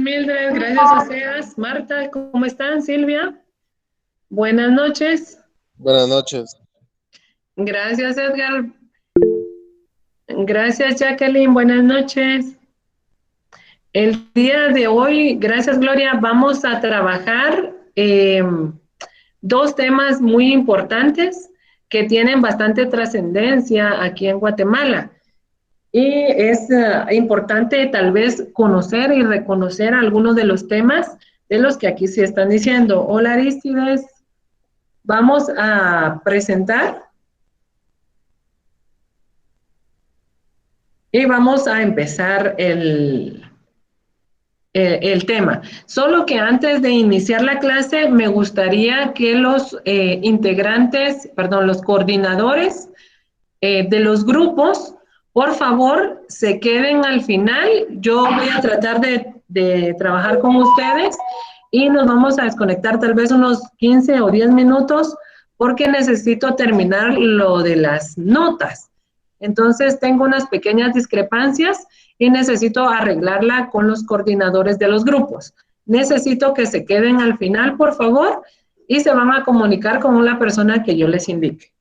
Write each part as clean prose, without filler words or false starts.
Mildred, gracias Oseas. Marta, ¿cómo están? Silvia, buenas noches. Buenas noches. Gracias Edgar. Gracias Jacqueline, buenas noches. El día de hoy, gracias Gloria, vamos a trabajar dos temas muy importantes que tienen bastante trascendencia aquí en Guatemala. Y es importante tal vez conocer y reconocer algunos de los temas de los que aquí se están diciendo. Hola Aristides, vamos a presentar y vamos a empezar el tema. Solo que antes de iniciar la clase me gustaría que los los coordinadores de los grupos, por favor, se queden al final. Yo voy a tratar de trabajar con ustedes y nos vamos a desconectar tal vez unos 15 o 10 minutos porque necesito terminar lo de las notas. Entonces, tengo unas pequeñas discrepancias y necesito arreglarla con los coordinadores de los grupos. Necesito que se queden al final, por favor, y se van a comunicar con una persona que yo les indique.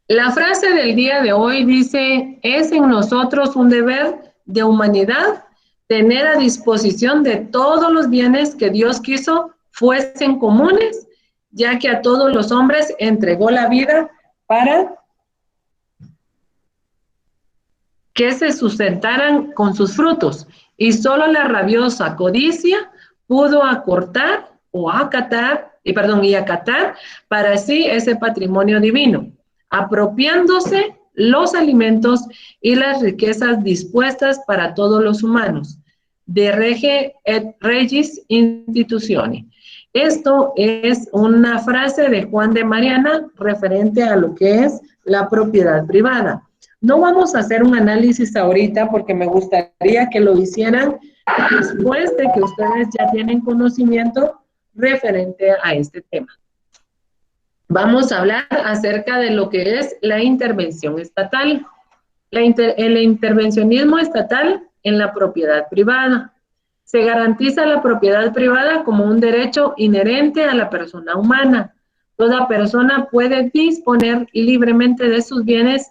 La frase del día de hoy dice, es en nosotros un deber de humanidad tener a disposición de todos los bienes que Dios quiso fuesen comunes, ya que a todos los hombres entregó la vida para que se sustentaran con sus frutos, y solo la rabiosa codicia pudo acortar o acatar para sí ese patrimonio divino, apropiándose los alimentos y las riquezas dispuestas para todos los humanos, de rege et regis institutione. Esto es una frase de Juan de Mariana referente a lo que es la propiedad privada. No vamos a hacer un análisis ahorita porque me gustaría que lo hicieran después de que ustedes ya tienen conocimiento referente a este tema. Vamos a hablar acerca de lo que es la intervención estatal. El intervencionismo estatal en la propiedad privada. Se garantiza la propiedad privada como un derecho inherente a la persona humana. Toda persona puede disponer libremente de sus bienes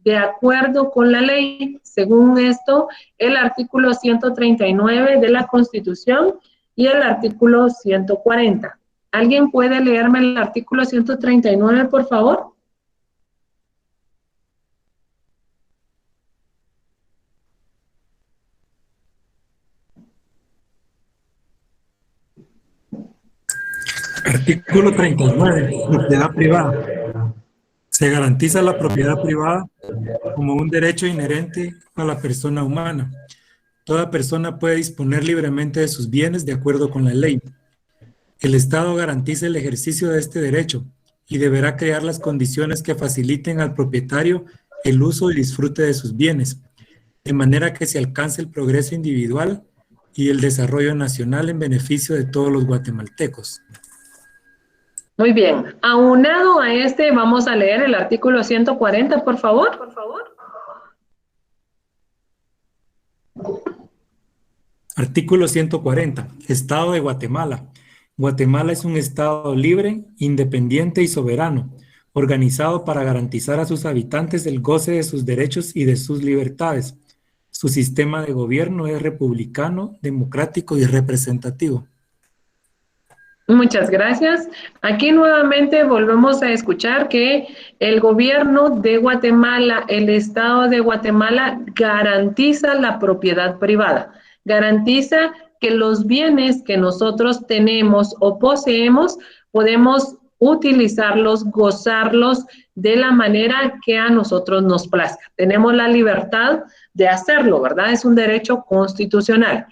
de acuerdo con la ley. Según esto, el artículo 139 de la Constitución y el artículo 140. ¿Alguien puede leerme el artículo 139, por favor? Artículo 39. Propiedad privada. Se garantiza la propiedad privada como un derecho inherente a la persona humana. Toda persona puede disponer libremente de sus bienes de acuerdo con la ley. El Estado garantiza el ejercicio de este derecho y deberá crear las condiciones que faciliten al propietario el uso y disfrute de sus bienes, de manera que se alcance el progreso individual y el desarrollo nacional en beneficio de todos los guatemaltecos. Muy bien. Aunado a este, vamos a leer el artículo 140, por favor. Artículo 140. Estado de Guatemala. Guatemala es un estado libre, independiente y soberano, organizado para garantizar a sus habitantes el goce de sus derechos y de sus libertades. Su sistema de gobierno es republicano, democrático y representativo. Muchas gracias. Aquí nuevamente volvemos a escuchar que el gobierno de Guatemala, el Estado de Guatemala, garantiza la propiedad privada, garantiza que los bienes que nosotros tenemos o poseemos, podemos utilizarlos, gozarlos de la manera que a nosotros nos plazca. Tenemos la libertad de hacerlo, ¿verdad? Es un derecho constitucional.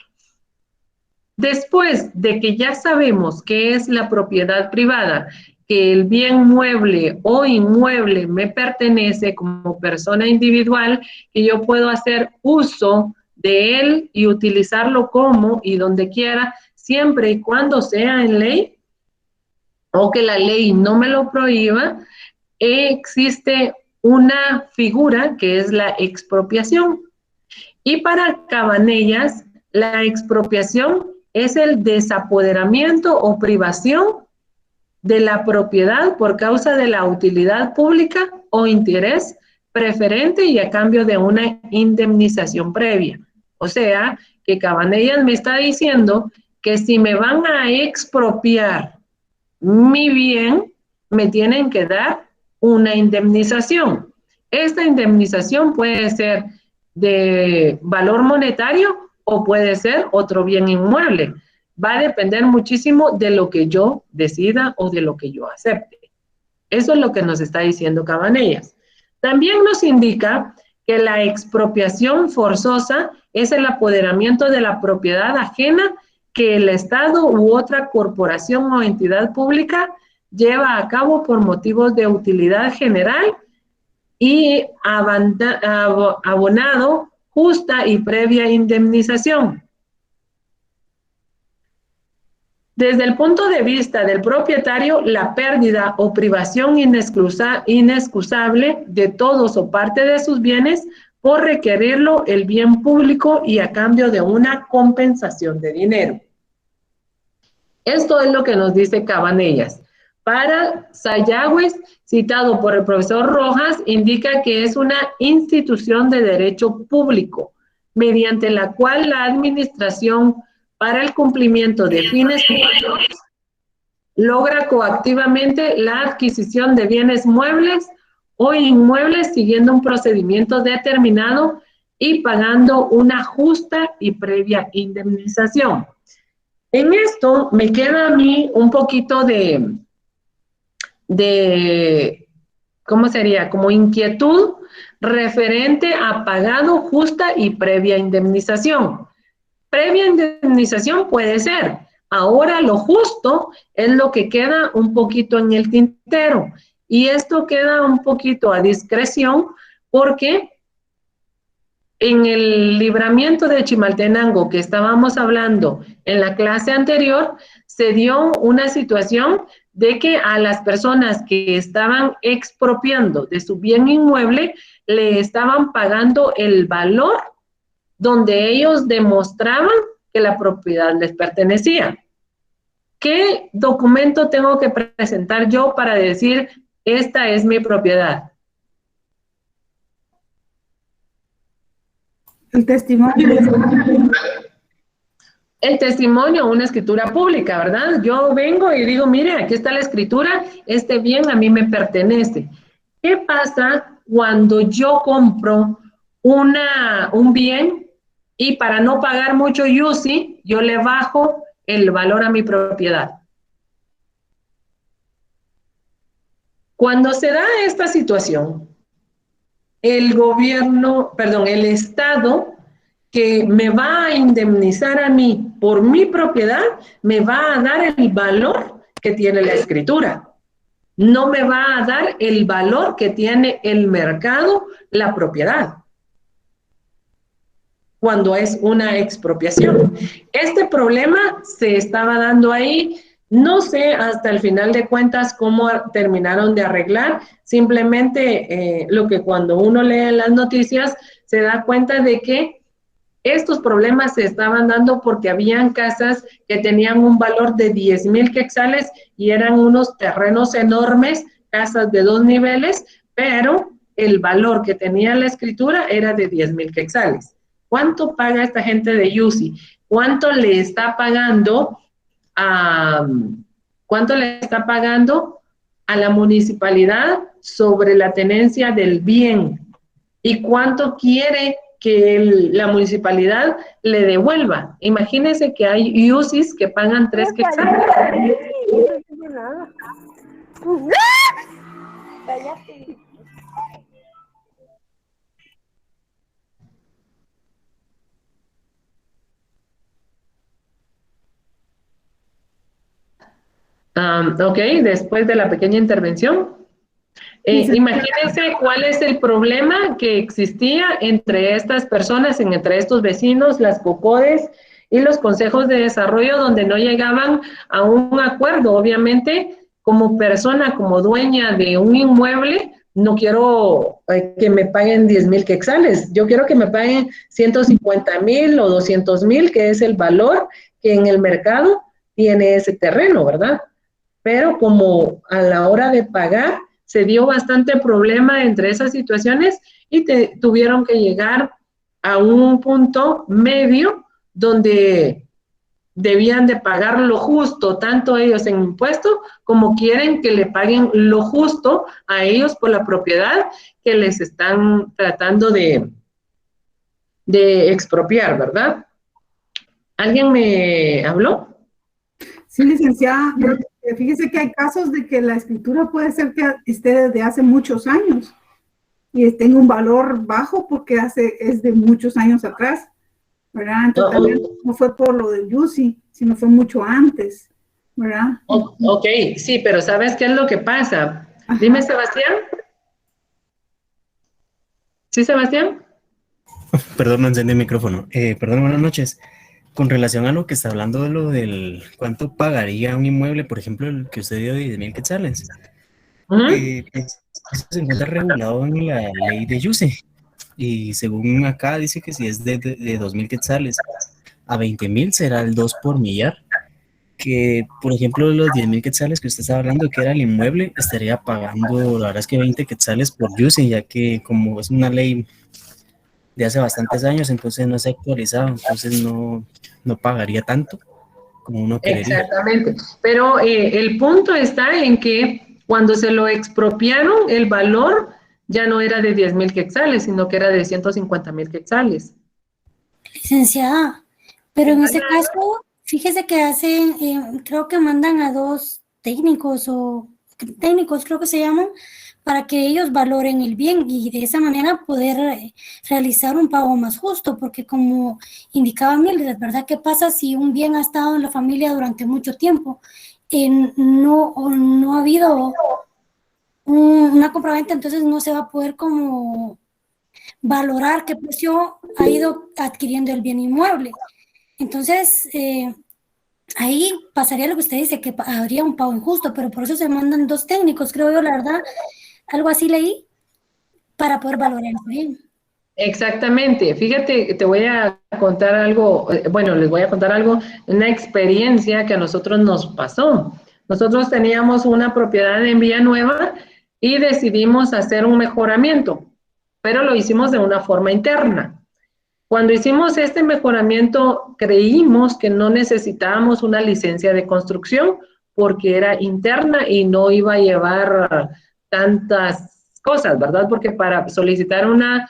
Después de que ya sabemos qué es la propiedad privada, que el bien mueble o inmueble me pertenece como persona individual, que yo puedo hacer uso de él y utilizarlo como y donde quiera, siempre y cuando sea en ley, o que la ley no me lo prohíba, existe una figura que es la expropiación. Y para Cabanellas, La expropiación es el desapoderamiento o privación de la propiedad por causa de la utilidad pública o interés preferente y a cambio de una indemnización previa. O sea, que Cabanellas me está diciendo que si me van a expropiar mi bien, me tienen que dar una indemnización. Esta indemnización puede ser de valor monetario o puede ser otro bien inmueble. Va a depender muchísimo de lo que yo decida o de lo que yo acepte. Eso es lo que nos está diciendo Cabanellas. También nos indica que la expropiación forzosa es el apoderamiento de la propiedad ajena que el Estado u otra corporación o entidad pública lleva a cabo por motivos de utilidad general y abonado justa y previa indemnización. Desde el punto de vista del propietario, la pérdida o privación inexcusable de todos o parte de sus bienes por requerirlo el bien público y a cambio de una compensación de dinero. Esto es lo que nos dice Cabanellas. Para Sayagües, citado por el profesor Rojas, indica que es una institución de derecho público, mediante la cual la administración para el cumplimiento de fines públicos logra coactivamente la adquisición de bienes muebles o inmuebles siguiendo un procedimiento determinado y pagando una justa y previa indemnización. En esto me queda a mí un poquito de ¿cómo sería? Como inquietud referente a pagado, justa y previa indemnización. Previa indemnización puede ser. Ahora lo justo es lo que queda un poquito en el tintero. Y esto queda un poquito a discreción porque en el libramiento de Chimaltenango que estábamos hablando en la clase anterior, se dio una situación de que a las personas que estaban expropiando de su bien inmueble, le estaban pagando el valor donde ellos demostraban que la propiedad les pertenecía. ¿Qué documento tengo que presentar yo para decir, esta es mi propiedad? El testimonio. El testimonio, una escritura pública, ¿verdad? Yo vengo y digo, mire, aquí está la escritura, este bien a mí me pertenece. ¿Qué pasa cuando yo compro un bien y para no pagar mucho UCI, yo le bajo el valor a mi propiedad? Cuando se da esta situación, el Estado que me va a indemnizar a mí por mi propiedad, me va a dar el valor que tiene la escritura. No me va a dar el valor que tiene el mercado, la propiedad, cuando es una expropiación. Este problema se estaba dando ahí. No sé hasta el final de cuentas cómo terminaron de arreglar. Simplemente lo que cuando uno lee las noticias se da cuenta de que estos problemas se estaban dando porque habían casas que tenían un valor de 10,000 quetzales y eran unos terrenos enormes, casas de 2 niveles, pero el valor que tenía la escritura era de 10,000 quetzales. ¿Cuánto paga esta gente de UCI? ¿Cuánto le está pagando a la municipalidad sobre la tenencia del bien? ¿Y cuánto quiere que la municipalidad le devuelva? Imagínense que hay UCIs que pagan 3 quetzales. Ok, después de la pequeña intervención. Imagínense cuál es el problema que existía entre estas personas, entre estos vecinos, las COCODES y los consejos de desarrollo, donde no llegaban a un acuerdo. Obviamente, como persona, como dueña de un inmueble, no quiero que me paguen 10,000 quetzales, yo quiero que me paguen 150,000 o 200,000, que es el valor que en el mercado tiene ese terreno, ¿verdad? Pero como a la hora de pagar se dio bastante problema entre esas situaciones y tuvieron que llegar a un punto medio donde debían de pagar lo justo, tanto ellos en impuestos como quieren que le paguen lo justo a ellos por la propiedad que les están tratando de expropiar, ¿verdad? ¿Alguien me habló? Sí, licenciada, pero fíjese que hay casos de que la escritura puede ser que esté desde hace muchos años y tenga un valor bajo porque es de muchos años atrás, ¿verdad? Entonces también no fue por lo del Yusi, sino fue mucho antes, ¿verdad? Ok, sí, pero ¿sabes qué es lo que pasa? Ajá. Dime, Sebastián. ¿Sí, Sebastián? Perdón, no encendí el micrófono. Perdón, buenas noches. Con relación a lo que está hablando de lo del cuánto pagaría un inmueble, por ejemplo, el que usted dio de 10,000 quetzales, pues, eso se encuentra regulado en la ley de Yuse. Y según acá dice que si es de 2,000 quetzales a 20,000 será el 2 por millar. Que, por ejemplo, los 10,000 quetzales que usted estaba hablando, que era el inmueble, estaría pagando, la verdad es que 20 quetzales por Yuse, ya que como es una ley de hace bastantes años, entonces no se ha actualizado, entonces no pagaría tanto como uno querería. Exactamente, pero el punto está en que cuando se lo expropiaron, el valor ya no era de 10,000 quetzales, sino que era de 150,000 quetzales. Licenciada, pero en este caso, fíjese que hacen, creo que mandan a 2 técnicos creo que se llaman, para que ellos valoren el bien y de esa manera poder realizar un pago más justo, porque como indicaba Mildred, ¿verdad? ¿Qué pasa si un bien ha estado en la familia durante mucho tiempo? No ha habido una compraventa, entonces no se va a poder como valorar qué precio ha ido adquiriendo el bien inmueble. Entonces, ahí pasaría lo que usted dice, que habría un pago injusto, pero por eso se mandan 2 técnicos, creo yo, la verdad. Algo así leí, para poder valorar bien. Exactamente, fíjate, te voy a contar algo, bueno, les voy a contar algo, una experiencia que a nosotros nos pasó. Nosotros teníamos una propiedad en Villanueva y decidimos hacer un mejoramiento, pero lo hicimos de una forma interna. Cuando hicimos este mejoramiento, creímos que no necesitábamos una licencia de construcción porque era interna y no iba a llevar tantas cosas, ¿verdad? Porque para solicitar una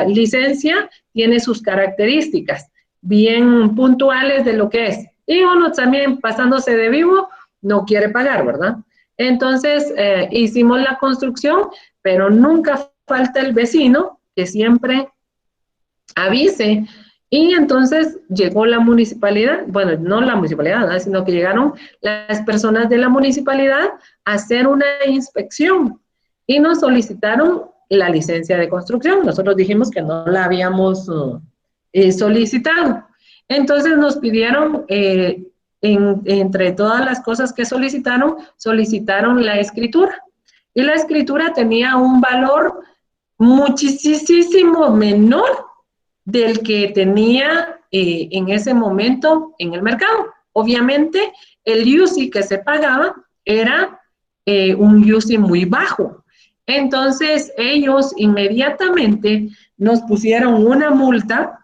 licencia tiene sus características bien puntuales de lo que es. Y uno también pasándose de vivo no quiere pagar, ¿verdad? Entonces hicimos la construcción, pero nunca falta el vecino que siempre avise. Y entonces llegó la municipalidad, bueno, no la municipalidad, ¿no? Sino que llegaron las personas de la municipalidad a hacer una inspección y nos solicitaron la licencia de construcción. Nosotros dijimos que no la habíamos solicitado. Entonces nos pidieron, entre todas las cosas que solicitaron la escritura. Y la escritura tenía un valor muchísimo menor del que tenía en ese momento en el mercado. Obviamente, el UCI que se pagaba era un UCI muy bajo. Entonces, ellos inmediatamente nos pusieron una multa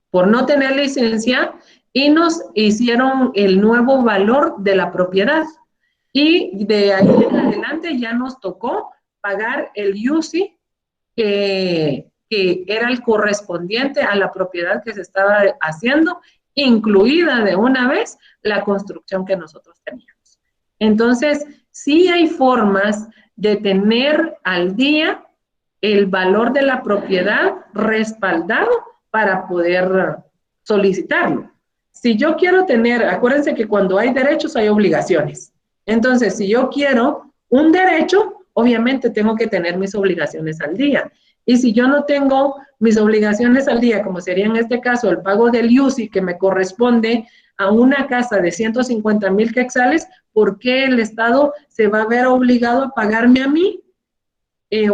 por no tener licencia y nos hicieron el nuevo valor de la propiedad. Y de ahí en adelante ya nos tocó pagar el UCI que era el correspondiente a la propiedad que se estaba haciendo, incluida de una vez la construcción que nosotros teníamos. Entonces, sí hay formas de tener al día el valor de la propiedad respaldado para poder solicitarlo. Si yo quiero tener, acuérdense que cuando hay derechos hay obligaciones. Entonces, si yo quiero un derecho, obviamente tengo que tener mis obligaciones al día. Y si yo no tengo mis obligaciones al día, como sería en este caso el pago del UCI que me corresponde a una casa de 150,000 quetzales, ¿por qué el Estado se va a ver obligado a pagarme a mí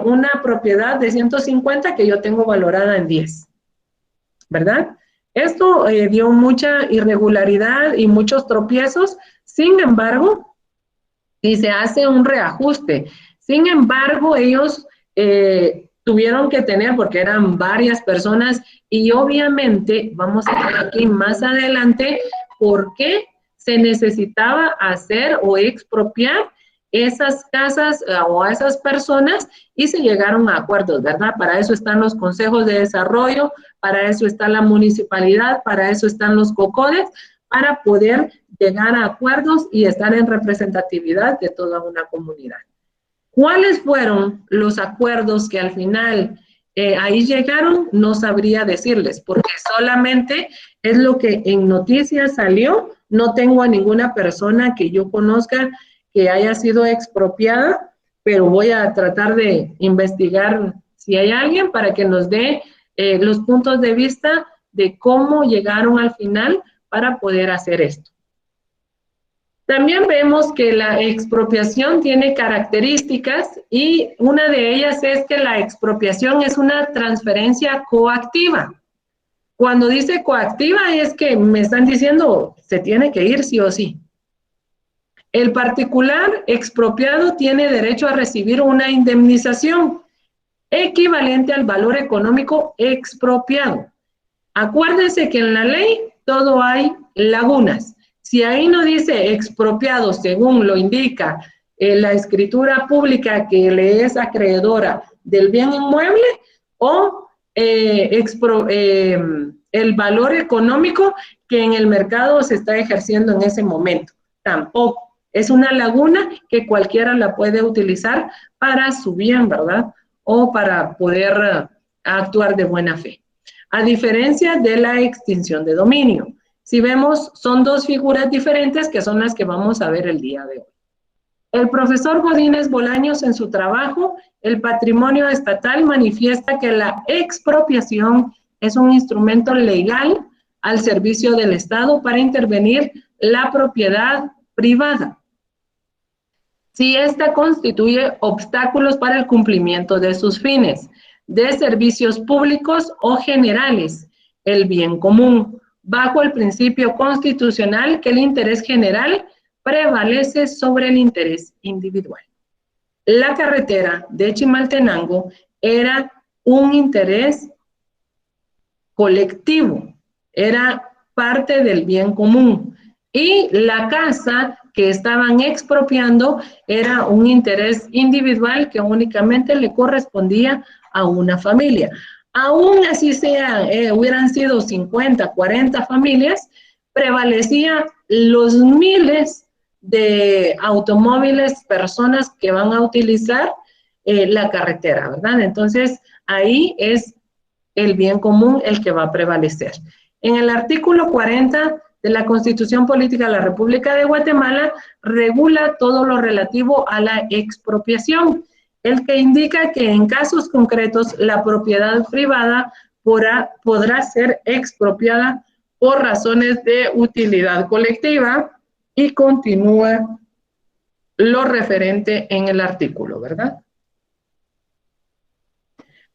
una propiedad de 150 que yo tengo valorada en 10, ¿verdad? Esto dio mucha irregularidad y muchos tropiezos. Sin embargo, y se hace un reajuste. Sin embargo, ellos tuvieron que tener, porque eran varias personas, y obviamente vamos a ver aquí más adelante por qué se necesitaba hacer o expropiar esas casas o a esas personas, y se llegaron a acuerdos, ¿verdad? Para eso están los consejos de desarrollo, para eso está la municipalidad, para eso están los COCODES, para poder llegar a acuerdos y estar en representatividad de toda una comunidad. ¿Cuáles fueron los acuerdos que al final ahí llegaron? No sabría decirles, porque solamente es lo que en noticias salió. No tengo a ninguna persona que yo conozca que haya sido expropiada, pero voy a tratar de investigar si hay alguien para que nos dé los puntos de vista de cómo llegaron al final para poder hacer esto. También vemos que la expropiación tiene características, y una de ellas es que la expropiación es una transferencia coactiva. Cuando dice coactiva es que me están diciendo se tiene que ir sí o sí. El particular expropiado tiene derecho a recibir una indemnización equivalente al valor económico expropiado. Acuérdense que en la ley todo hay lagunas. Si ahí no dice expropiado según lo indica la escritura pública que le es acreedora del bien inmueble, o el valor económico que en el mercado se está ejerciendo en ese momento, tampoco. Es una laguna que cualquiera la puede utilizar para su bien, ¿verdad? O para poder actuar de buena fe. A diferencia de la extinción de dominio. Si vemos, son dos figuras diferentes que son las que vamos a ver el día de hoy. El profesor Godínez Bolaños, en su trabajo, El patrimonio estatal, manifiesta que la expropiación es un instrumento legal al servicio del Estado para intervenir la propiedad privada, si ésta constituye obstáculos para el cumplimiento de sus fines, de servicios públicos o generales, el bien común, bajo el principio constitucional que el interés general prevalece sobre el interés individual. La carretera de Chimaltenango era un interés colectivo, era parte del bien común, y la casa que estaban expropiando era un interés individual que únicamente le correspondía a una familia. Aún así hubieran sido 50, 40 familias, prevalecía los miles de automóviles, personas que van a utilizar la carretera, ¿verdad? Entonces, ahí es el bien común el que va a prevalecer. En el artículo 40 de la Constitución Política de la República de Guatemala regula todo lo relativo a la expropiación, el que indica que en casos concretos la propiedad privada podrá ser expropiada por razones de utilidad colectiva, y continúa lo referente en el artículo, ¿verdad?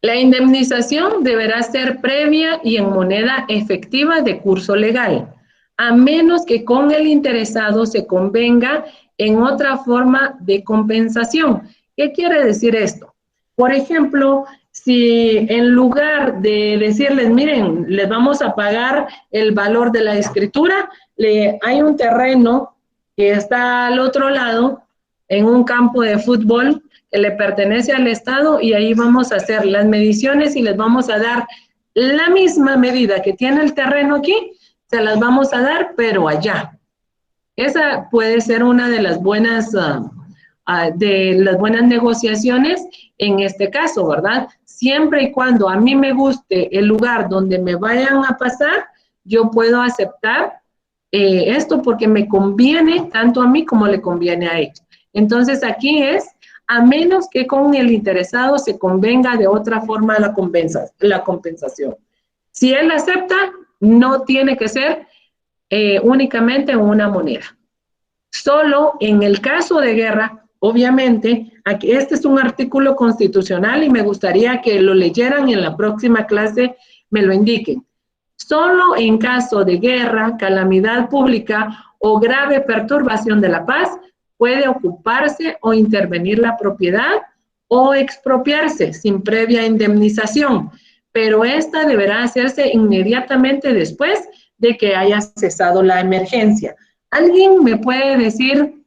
La indemnización deberá ser previa y en moneda efectiva de curso legal, a menos que con el interesado se convenga en otra forma de compensación. ¿Qué quiere decir esto? Por ejemplo, si en lugar de decirles, miren, les vamos a pagar el valor de la escritura, hay un terreno que está al otro lado, en un campo de fútbol, que le pertenece al Estado, y ahí vamos a hacer las mediciones y les vamos a dar la misma medida que tiene el terreno aquí, se las vamos a dar, pero allá. Esa puede ser una de las buenas negociaciones en este caso, ¿verdad? Siempre y cuando a mí me guste el lugar donde me vayan a pasar, yo puedo aceptar esto porque me conviene tanto a mí como le conviene a ellos. Entonces aquí es, a menos que con el interesado se convenga de otra forma la compensación. Si él acepta, no tiene que ser únicamente una moneda. Solo en el caso de guerra, obviamente, aquí, este es un artículo constitucional y me gustaría que lo leyeran y en la próxima clase me lo indiquen. Solo en caso de guerra, calamidad pública o grave perturbación de la paz puede ocuparse o intervenir la propiedad o expropiarse sin previa indemnización, pero esta deberá hacerse inmediatamente después de que haya cesado la emergencia. ¿Alguien me puede decir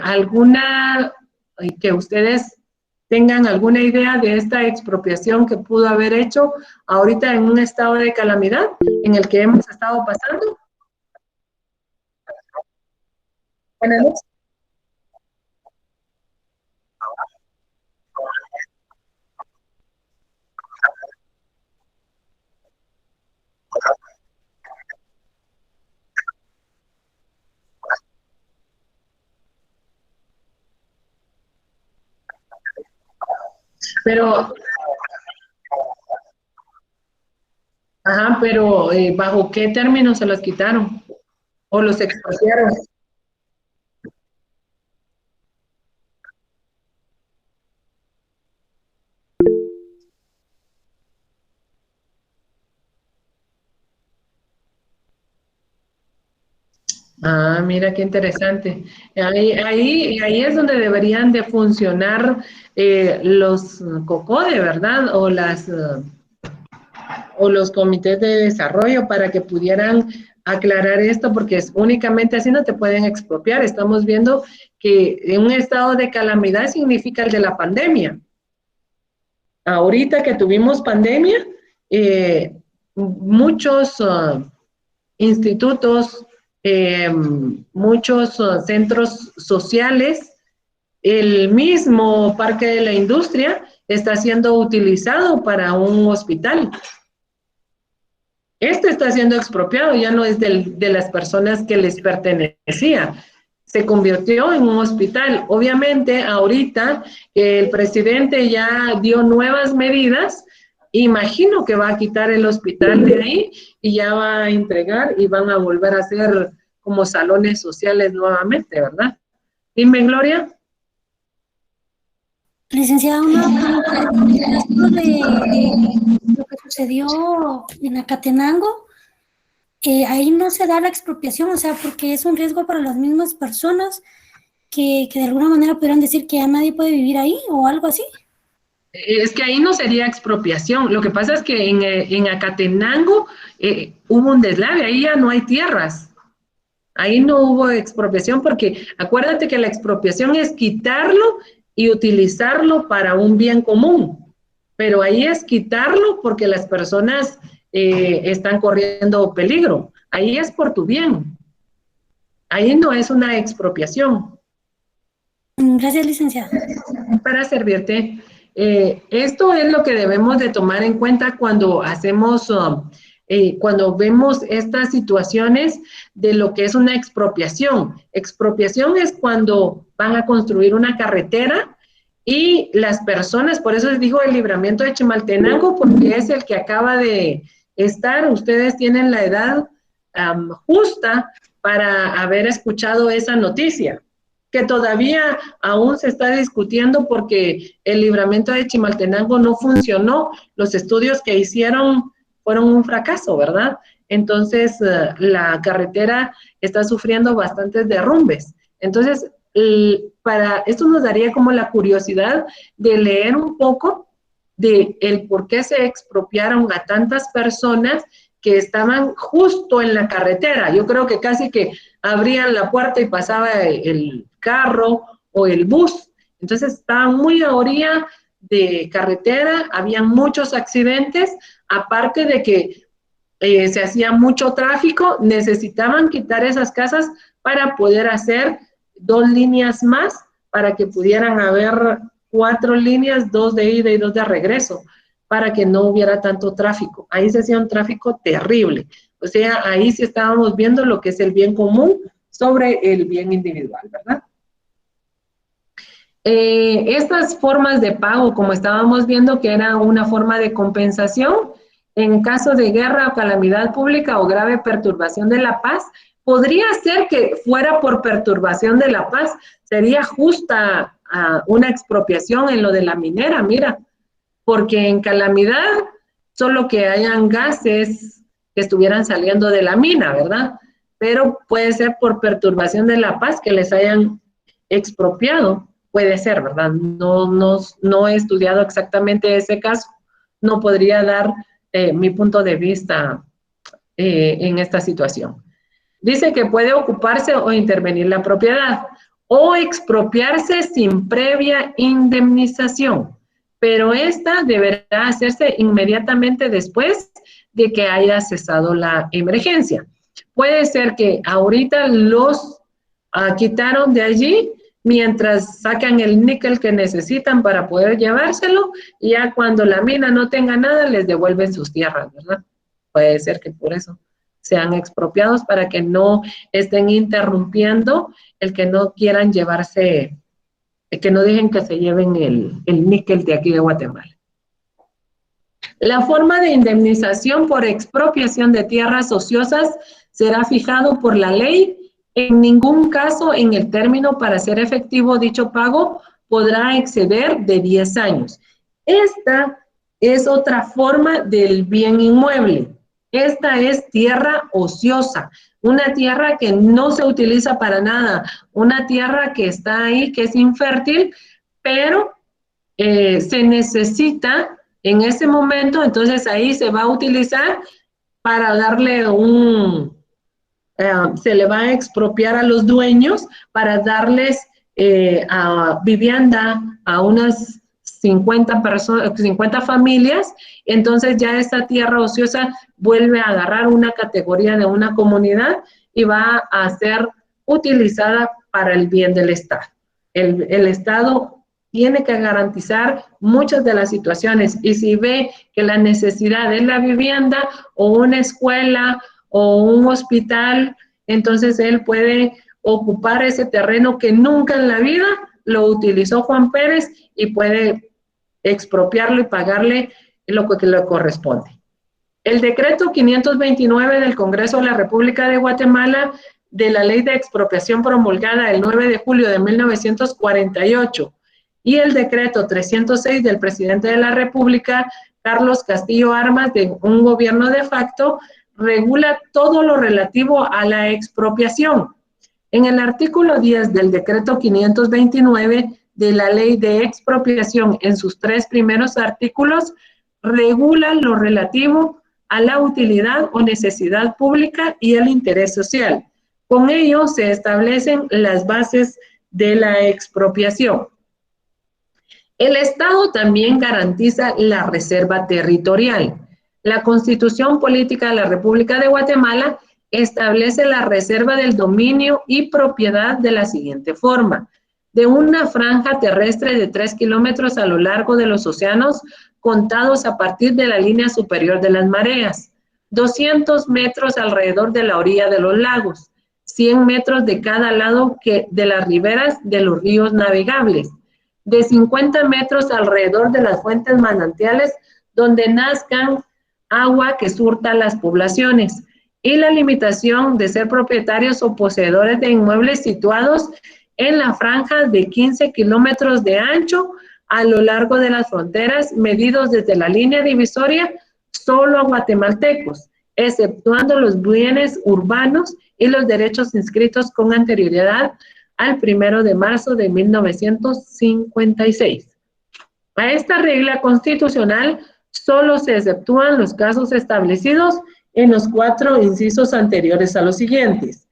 alguna, que ustedes tengan alguna idea de esta expropiación que pudo haber hecho ahorita en un estado de calamidad en el que hemos estado pasando? Buenas noches. Pero, ajá, pero ¿bajo qué términos se los quitaron? ¿O los expropiaron? Ah, mira qué interesante. Ahí es donde deberían de funcionar los COCODE, ¿verdad? O los comités de desarrollo para que pudieran aclarar esto, porque únicamente así no te pueden expropiar. Estamos viendo que un estado de calamidad significa el de la pandemia. Ahorita que tuvimos pandemia, muchos institutos, muchos centros sociales, el mismo Parque de la Industria está siendo utilizado para un hospital. Este está siendo expropiado, ya no es de las personas que les pertenecía. Se convirtió en un hospital. Obviamente, ahorita el presidente ya dio nuevas medidas. Imagino que va a quitar el hospital de ahí y ya va a entregar y van a volver a ser como salones sociales nuevamente, ¿verdad? Dime, Gloria. Licenciada, una pregunta de lo que sucedió en Acatenango. Ahí no se da la expropiación, o sea, porque es un riesgo para las mismas personas que de alguna manera pudieran decir que ya nadie puede vivir ahí o algo así. Es que ahí no sería expropiación. Lo que pasa es que en Acatenango hubo un deslave, ahí ya no hay tierras. Ahí no hubo expropiación porque acuérdate que la expropiación es quitarlo y utilizarlo para un bien común. Pero ahí es quitarlo porque las personas están corriendo peligro. Ahí es por tu bien. Ahí no es una expropiación. Gracias, licenciada. Para servirte. Esto es lo que debemos de tomar en cuenta cuando hacemos, cuando vemos estas situaciones de lo que es una expropiación. Expropiación es cuando van a construir una carretera y las personas, por eso les digo el libramiento de Chimaltenango, porque es el que acaba de estar, ustedes tienen la edad justa para haber escuchado esa noticia, que todavía aún se está discutiendo porque el libramiento de Chimaltenango no funcionó, los estudios que hicieron fueron un fracaso, ¿verdad? Entonces, la carretera está sufriendo bastantes derrumbes. Entonces, para esto nos daría como la curiosidad de leer un poco de el por qué se expropiaron a tantas personas que estaban justo en la carretera. Yo creo que casi que abrían la puerta y pasaba el carro o el bus. Entonces estaban muy a orilla de carretera, habían muchos accidentes, aparte de que se hacía mucho tráfico, necesitaban quitar esas casas para poder hacer 2 líneas más, para que pudieran haber 4 líneas, 2 de ida y 2 de regreso, para que no hubiera tanto tráfico. Ahí se hacía un tráfico terrible. O sea, ahí sí estábamos viendo lo que es el bien común sobre el bien individual, ¿verdad? Estas formas de pago, como estábamos viendo que era una forma de compensación, en caso de guerra o calamidad pública o grave perturbación de la paz, Podría ser que fuera por perturbación de la paz, sería justa una expropiación en lo de la minera, mira, porque en calamidad solo que hayan gases que estuvieran saliendo de la mina, ¿verdad? Pero puede ser por perturbación de la paz que les hayan expropiado, puede ser, ¿verdad? No he estudiado exactamente ese caso, no podría dar mi punto de vista en esta situación. Dice que puede ocuparse o intervenir la propiedad o expropiarse sin previa indemnización, pero esta deberá hacerse inmediatamente después de que haya cesado la emergencia. Puede ser que ahorita los quitaron de allí mientras sacan el níquel que necesitan para poder llevárselo, y ya cuando la mina no tenga nada les devuelven sus tierras, ¿verdad? Puede ser que por eso sean expropiados, para que no estén interrumpiendo el que no quieran llevarse, que no dejen que se lleven el níquel de aquí de Guatemala. La forma de indemnización por expropiación de tierras ociosas será fijado por la ley. En ningún caso en el término para ser efectivo dicho pago podrá exceder de 10 años. Esta es otra forma del bien inmueble. Esta es tierra ociosa, una tierra que no se utiliza para nada, una tierra que está ahí, que es infértil, pero se necesita en ese momento, entonces ahí se va a utilizar para darle se le va a expropiar a los dueños para darles vivienda a unas 50 familias, entonces ya esta tierra ociosa vuelve a agarrar una categoría de una comunidad y va a ser utilizada para el bien del Estado. El Estado tiene que garantizar muchas de las situaciones, y si ve que la necesidad es la vivienda o una escuela o un hospital, entonces él puede ocupar ese terreno que nunca en la vida lo utilizó Juan Pérez, y puede expropiarlo y pagarle lo que le corresponde. El decreto 529 del Congreso de la República de Guatemala, de la ley de expropiación promulgada el 9 de julio de 1948, y el decreto 306 del presidente de la República, Carlos Castillo Armas, de un gobierno de facto, regula todo lo relativo a la expropiación. En el artículo 10 del decreto 529 de la ley de expropiación, en sus 3 primeros artículos, regula lo relativo a la utilidad o necesidad pública y el interés social. Con ello se establecen las bases de la expropiación. El Estado también garantiza la reserva territorial. La Constitución Política de la República de Guatemala establece la reserva del dominio y propiedad de la siguiente forma: de una franja terrestre de 3 kilómetros a lo largo de los océanos, contados a partir de la línea superior de las mareas, 200 metros alrededor de la orilla de los lagos, 100 metros de cada lado de las riberas de los ríos navegables, de 50 metros alrededor de las fuentes manantiales donde nazcan agua que surta las poblaciones, y la limitación de ser propietarios o poseedores de inmuebles situados en la franja de 15 kilómetros de ancho a lo largo de las fronteras, medidos desde la línea divisoria solo a guatemaltecos, exceptuando los bienes urbanos y los derechos inscritos con anterioridad al 1 de marzo de 1956. A esta regla constitucional solo se exceptúan los casos establecidos en los 4 incisos anteriores a los siguientes: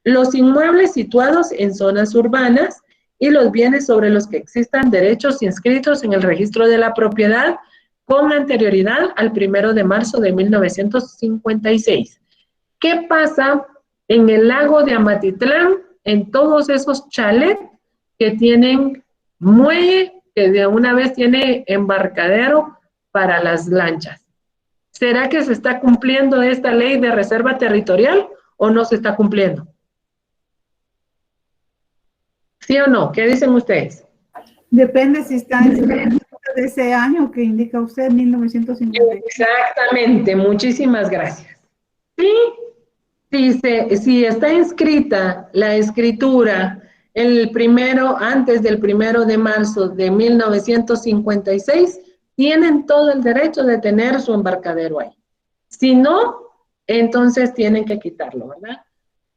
los inmuebles situados en zonas urbanas y los bienes sobre los que existan derechos inscritos en el registro de la propiedad con anterioridad al 1 de marzo de 1956. ¿Qué pasa en el lago de Amatitlán, en todos esos chalets que tienen muelle, que de una vez tiene embarcadero para las lanchas? ¿Será que se está cumpliendo esta ley de reserva territorial o no se está cumpliendo? ¿Sí o no? ¿Qué dicen ustedes? Depende si está en ese año que indica usted, 1950. Exactamente, muchísimas gracias. Sí, Si está inscrita la escritura antes del 1 de marzo de 1956, tienen todo el derecho de tener su embarcadero ahí. Si no, entonces tienen que quitarlo, ¿verdad?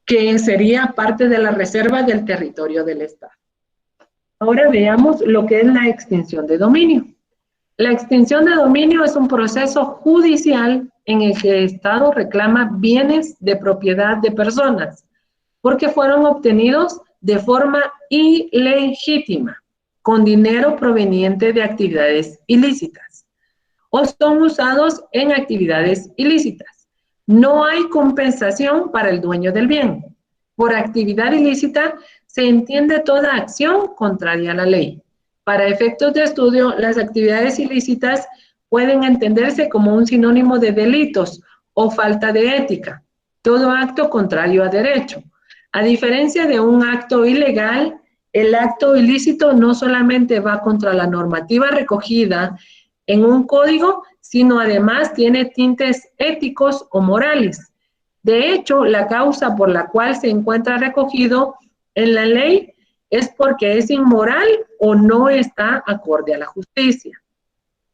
Que sería parte de la reserva del territorio del Estado. Ahora veamos lo que es la extinción de dominio. La extinción de dominio es un proceso judicial en el que el Estado reclama bienes de propiedad de personas porque fueron obtenidos de forma ilegítima, con dinero proveniente de actividades ilícitas, o son usados en actividades ilícitas. No hay compensación para el dueño del bien. Por actividad ilícita se entiende toda acción contraria a la ley. Para efectos de estudio, las actividades ilícitas pueden entenderse como un sinónimo de delitos o falta de ética, todo acto contrario a derecho. A diferencia de un acto ilegal, el acto ilícito no solamente va contra la normativa recogida en un código, sino además tiene tintes éticos o morales. De hecho, la causa por la cual se encuentra recogido en la ley es porque es inmoral o no está acorde a la justicia.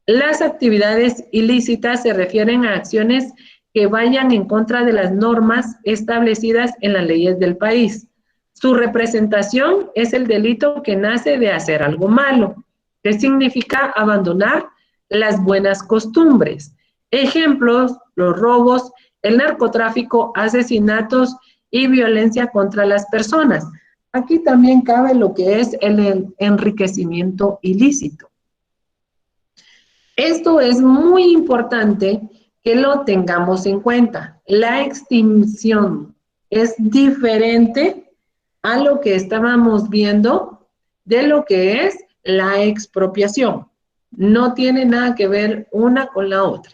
Las actividades ilícitas se refieren a acciones que vayan en contra de las normas establecidas en las leyes del país. Su representación es el delito que nace de hacer algo malo, que significa abandonar las buenas costumbres. Ejemplos: los robos, el narcotráfico, asesinatos y violencia contra las personas. Aquí también cabe lo que es el enriquecimiento ilícito. Esto es muy importante que lo tengamos en cuenta. La extinción es diferente a lo que estábamos viendo de lo que es la expropiación. No tiene nada que ver una con la otra.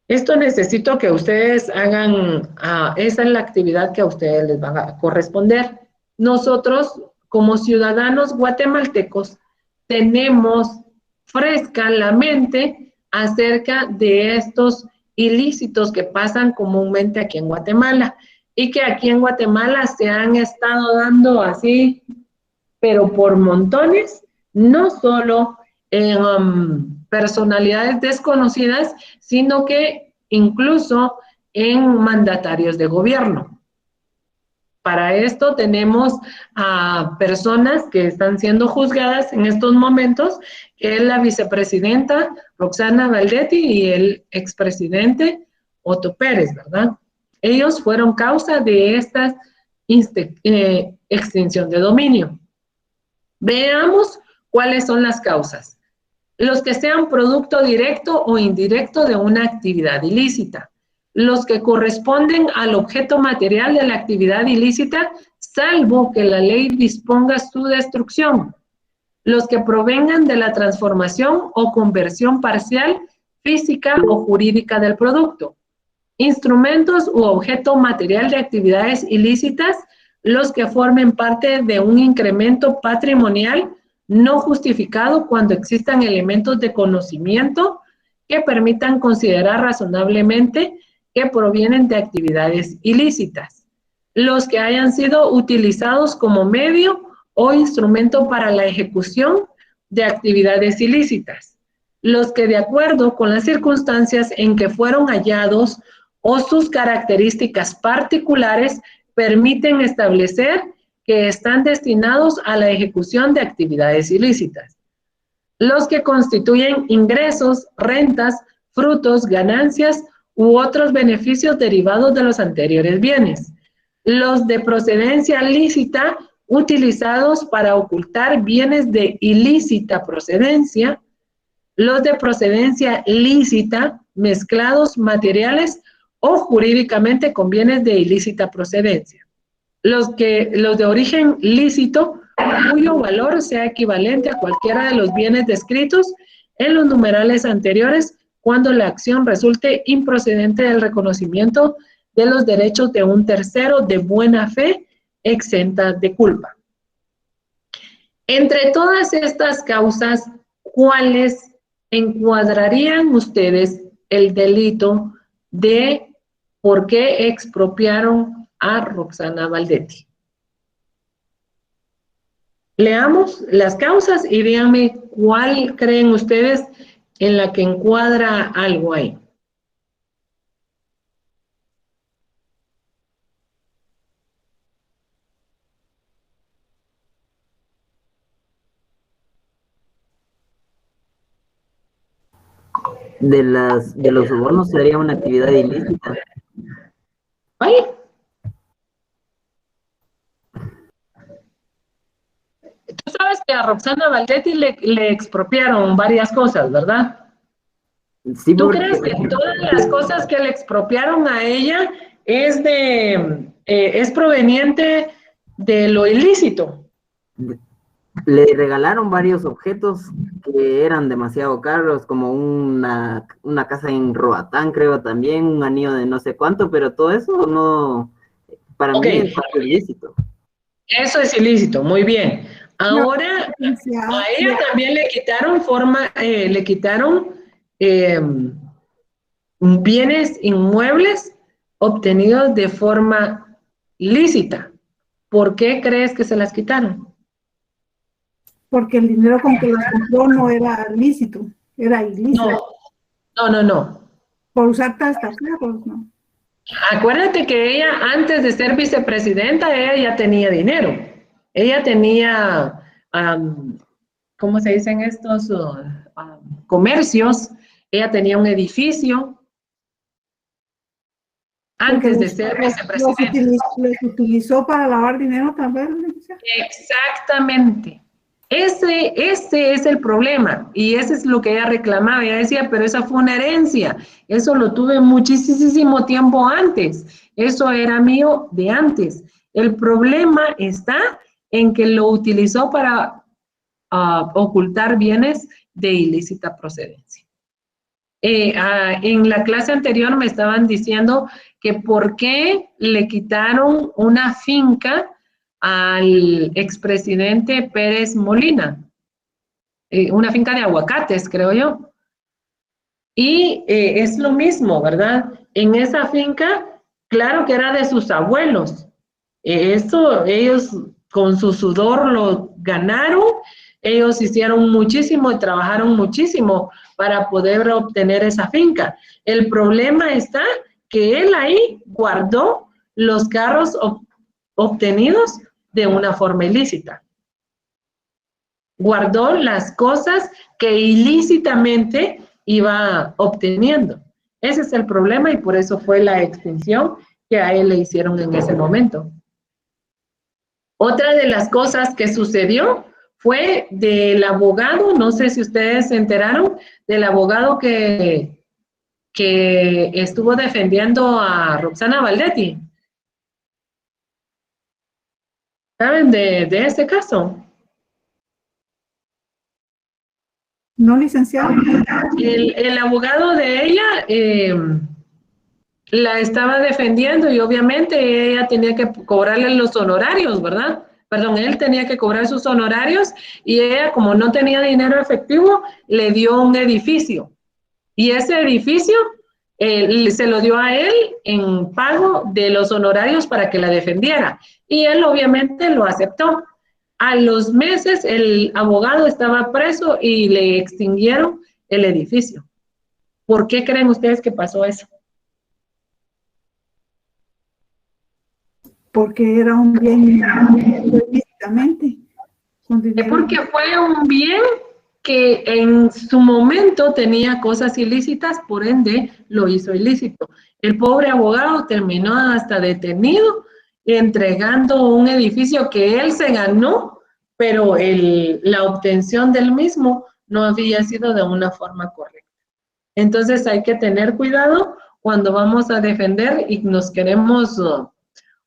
Esto necesito que ustedes hagan, esa es la actividad que a ustedes les va a corresponder. Nosotros, como ciudadanos guatemaltecos, tenemos fresca la mente acerca de estos ilícitos que pasan comúnmente aquí en Guatemala y que aquí en Guatemala se han estado dando así, pero por montones, no solo en personalidades desconocidas, sino que incluso en mandatarios de gobierno. Para esto tenemos a personas que están siendo juzgadas en estos momentos, que es la vicepresidenta Roxana Valdetti y el expresidente Otto Pérez, ¿verdad? Ellos fueron causa de esta extinción de dominio. Veamos cuáles son las causas. Los que sean producto directo o indirecto de una actividad ilícita. Los que corresponden al objeto material de la actividad ilícita, salvo que la ley disponga su destrucción. Los que provengan de la transformación o conversión parcial, física o jurídica del producto. Instrumentos u objeto material de actividades ilícitas, los que formen parte de un incremento patrimonial no justificado cuando existan elementos de conocimiento que permitan considerar razonablemente que provienen de actividades ilícitas. Los que hayan sido utilizados como medio o instrumento para la ejecución de actividades ilícitas. Los que de acuerdo con las circunstancias en que fueron hallados o sus características particulares permiten establecer que están destinados a la ejecución de actividades ilícitas. Los que constituyen ingresos, rentas, frutos, ganancias u otros beneficios derivados de los anteriores bienes. Los de procedencia lícita utilizados para ocultar bienes de ilícita procedencia. Los de procedencia lícita mezclados materiales o jurídicamente con bienes de ilícita procedencia. Los de origen lícito, cuyo valor sea equivalente a cualquiera de los bienes descritos en los numerales anteriores cuando la acción resulte improcedente del reconocimiento de los derechos de un tercero de buena fe exenta de culpa. Entre todas estas causas, ¿cuáles encuadrarían ustedes el delito de ¿Por qué expropiaron a Roxana Valdetti? Leamos las causas y díganme cuál creen ustedes en la que encuadra algo ahí. De los sobornos sería una actividad ilícita. ¿Ahí? Tú sabes que a Roxana Valdetti le expropiaron varias cosas, ¿verdad? Sí, ¿Tú porque crees que todas las cosas que le expropiaron a ella es proveniente de lo ilícito? le regalaron varios objetos que eran demasiado caros, como una casa en Roatán, creo también, un anillo de no sé cuánto, pero todo eso no, para mí es ilícito. Eso es ilícito, muy bien. Ahora, a licenciada, ella también le quitaron bienes inmuebles obtenidos de forma lícita. ¿Por qué crees que se las quitaron? porque el dinero con que las compró no era lícito, era ilícito. No. Por usar tastaferros, ¿no? Acuérdate que ella, antes de ser vicepresidenta, ella ya tenía dinero. Ella tenía, ¿cómo se dicen estos? Comercios. Ella tenía un edificio antes de ser vicepresidenta. Los utilizó para lavar dinero también. Exactamente. Ese es el problema y ese es lo que ella reclamaba. Ella decía, pero esa fue una herencia, eso lo tuve muchísimo tiempo antes, eso era mío de antes. El problema está en que lo utilizó para ocultar bienes de ilícita procedencia. En la clase anterior me estaban diciendo que por qué le quitaron una finca al expresidente Pérez Molina, una finca de aguacates, creo yo. Y es lo mismo, ¿verdad? En esa finca, claro que era de sus abuelos. Ellos con su sudor lo ganaron, ellos hicieron muchísimo y trabajaron muchísimo para poder obtener esa finca. El problema está que él ahí guardó los carros obtenidos de una forma ilícita. Guardó las cosas que ilícitamente iba obteniendo. Ese es el problema y por eso fue la extinción que a él le hicieron en ese momento. Otra de las cosas que sucedió fue del abogado, no sé si ustedes se enteraron, del abogado que estuvo defendiendo a Roxana Valdetti. ¿Saben de este caso? No, licenciado. El abogado de ella la estaba defendiendo y obviamente ella tenía que cobrarle los honorarios, ¿verdad? Perdón, él tenía que cobrar sus honorarios y ella, como no tenía dinero efectivo, le dio un edificio. Y ese edificio se lo dio a él en pago de los honorarios para que la defendiera. Y él obviamente lo aceptó. A los meses el abogado estaba preso y le extinguieron el edificio. ¿Por qué creen ustedes que pasó eso? Porque era un bien ilícitamente. Porque fue un bien que en su momento tenía cosas ilícitas, por ende lo hizo ilícito. El pobre abogado terminó hasta detenido, entregando un edificio que él se ganó, pero la obtención del mismo no había sido de una forma correcta. Entonces hay que tener cuidado cuando vamos a defender y nos queremos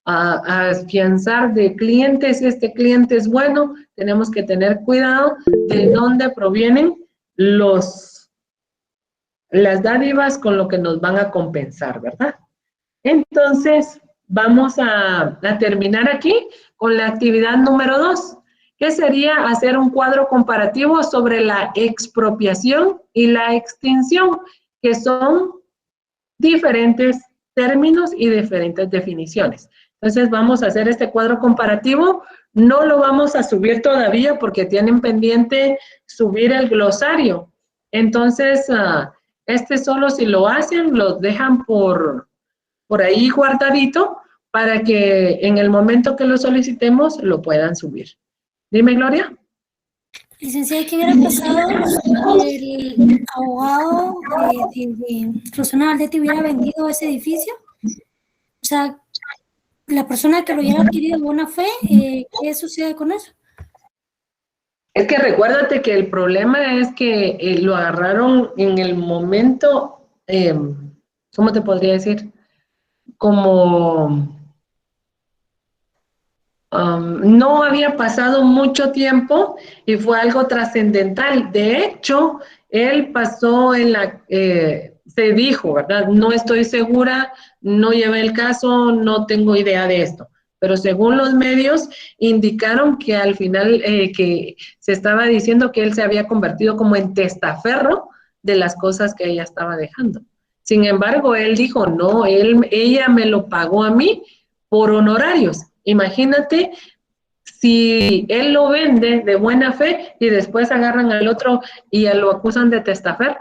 a afianzar de clientes. Si este cliente es bueno, tenemos que tener cuidado de dónde provienen las dádivas con lo que nos van a compensar, ¿verdad? Entonces, vamos a terminar aquí con la actividad número 2, que sería hacer un cuadro comparativo sobre la expropiación y la extinción, que son diferentes términos y diferentes definiciones. Entonces vamos a hacer este cuadro comparativo. No lo vamos a subir todavía porque tienen pendiente subir el glosario. Entonces, este solo si lo hacen, lo dejan por ahí guardadito para que en el momento que lo solicitemos lo puedan subir. Dime, Gloria. Licenciada, ¿qué hubiera pasado si el abogado de Rosana Valdetti hubiera vendido ese edificio? O sea, la persona que lo hubiera adquirido de buena fe, ¿qué sucede con eso? Es que recuérdate que el problema es que lo agarraron en el momento, ¿cómo te podría decir? Como no había pasado mucho tiempo y fue algo trascendental. De hecho, él pasó en se dijo, ¿verdad? No estoy segura, no llevé el caso, no tengo idea de esto. Pero según los medios indicaron que al final que se estaba diciendo que él se había convertido como en testaferro de las cosas que ella estaba dejando. Sin embargo, él dijo, no, ella me lo pagó a mí por honorarios. Imagínate si él lo vende de buena fe y después agarran al otro y lo acusan de testaferro,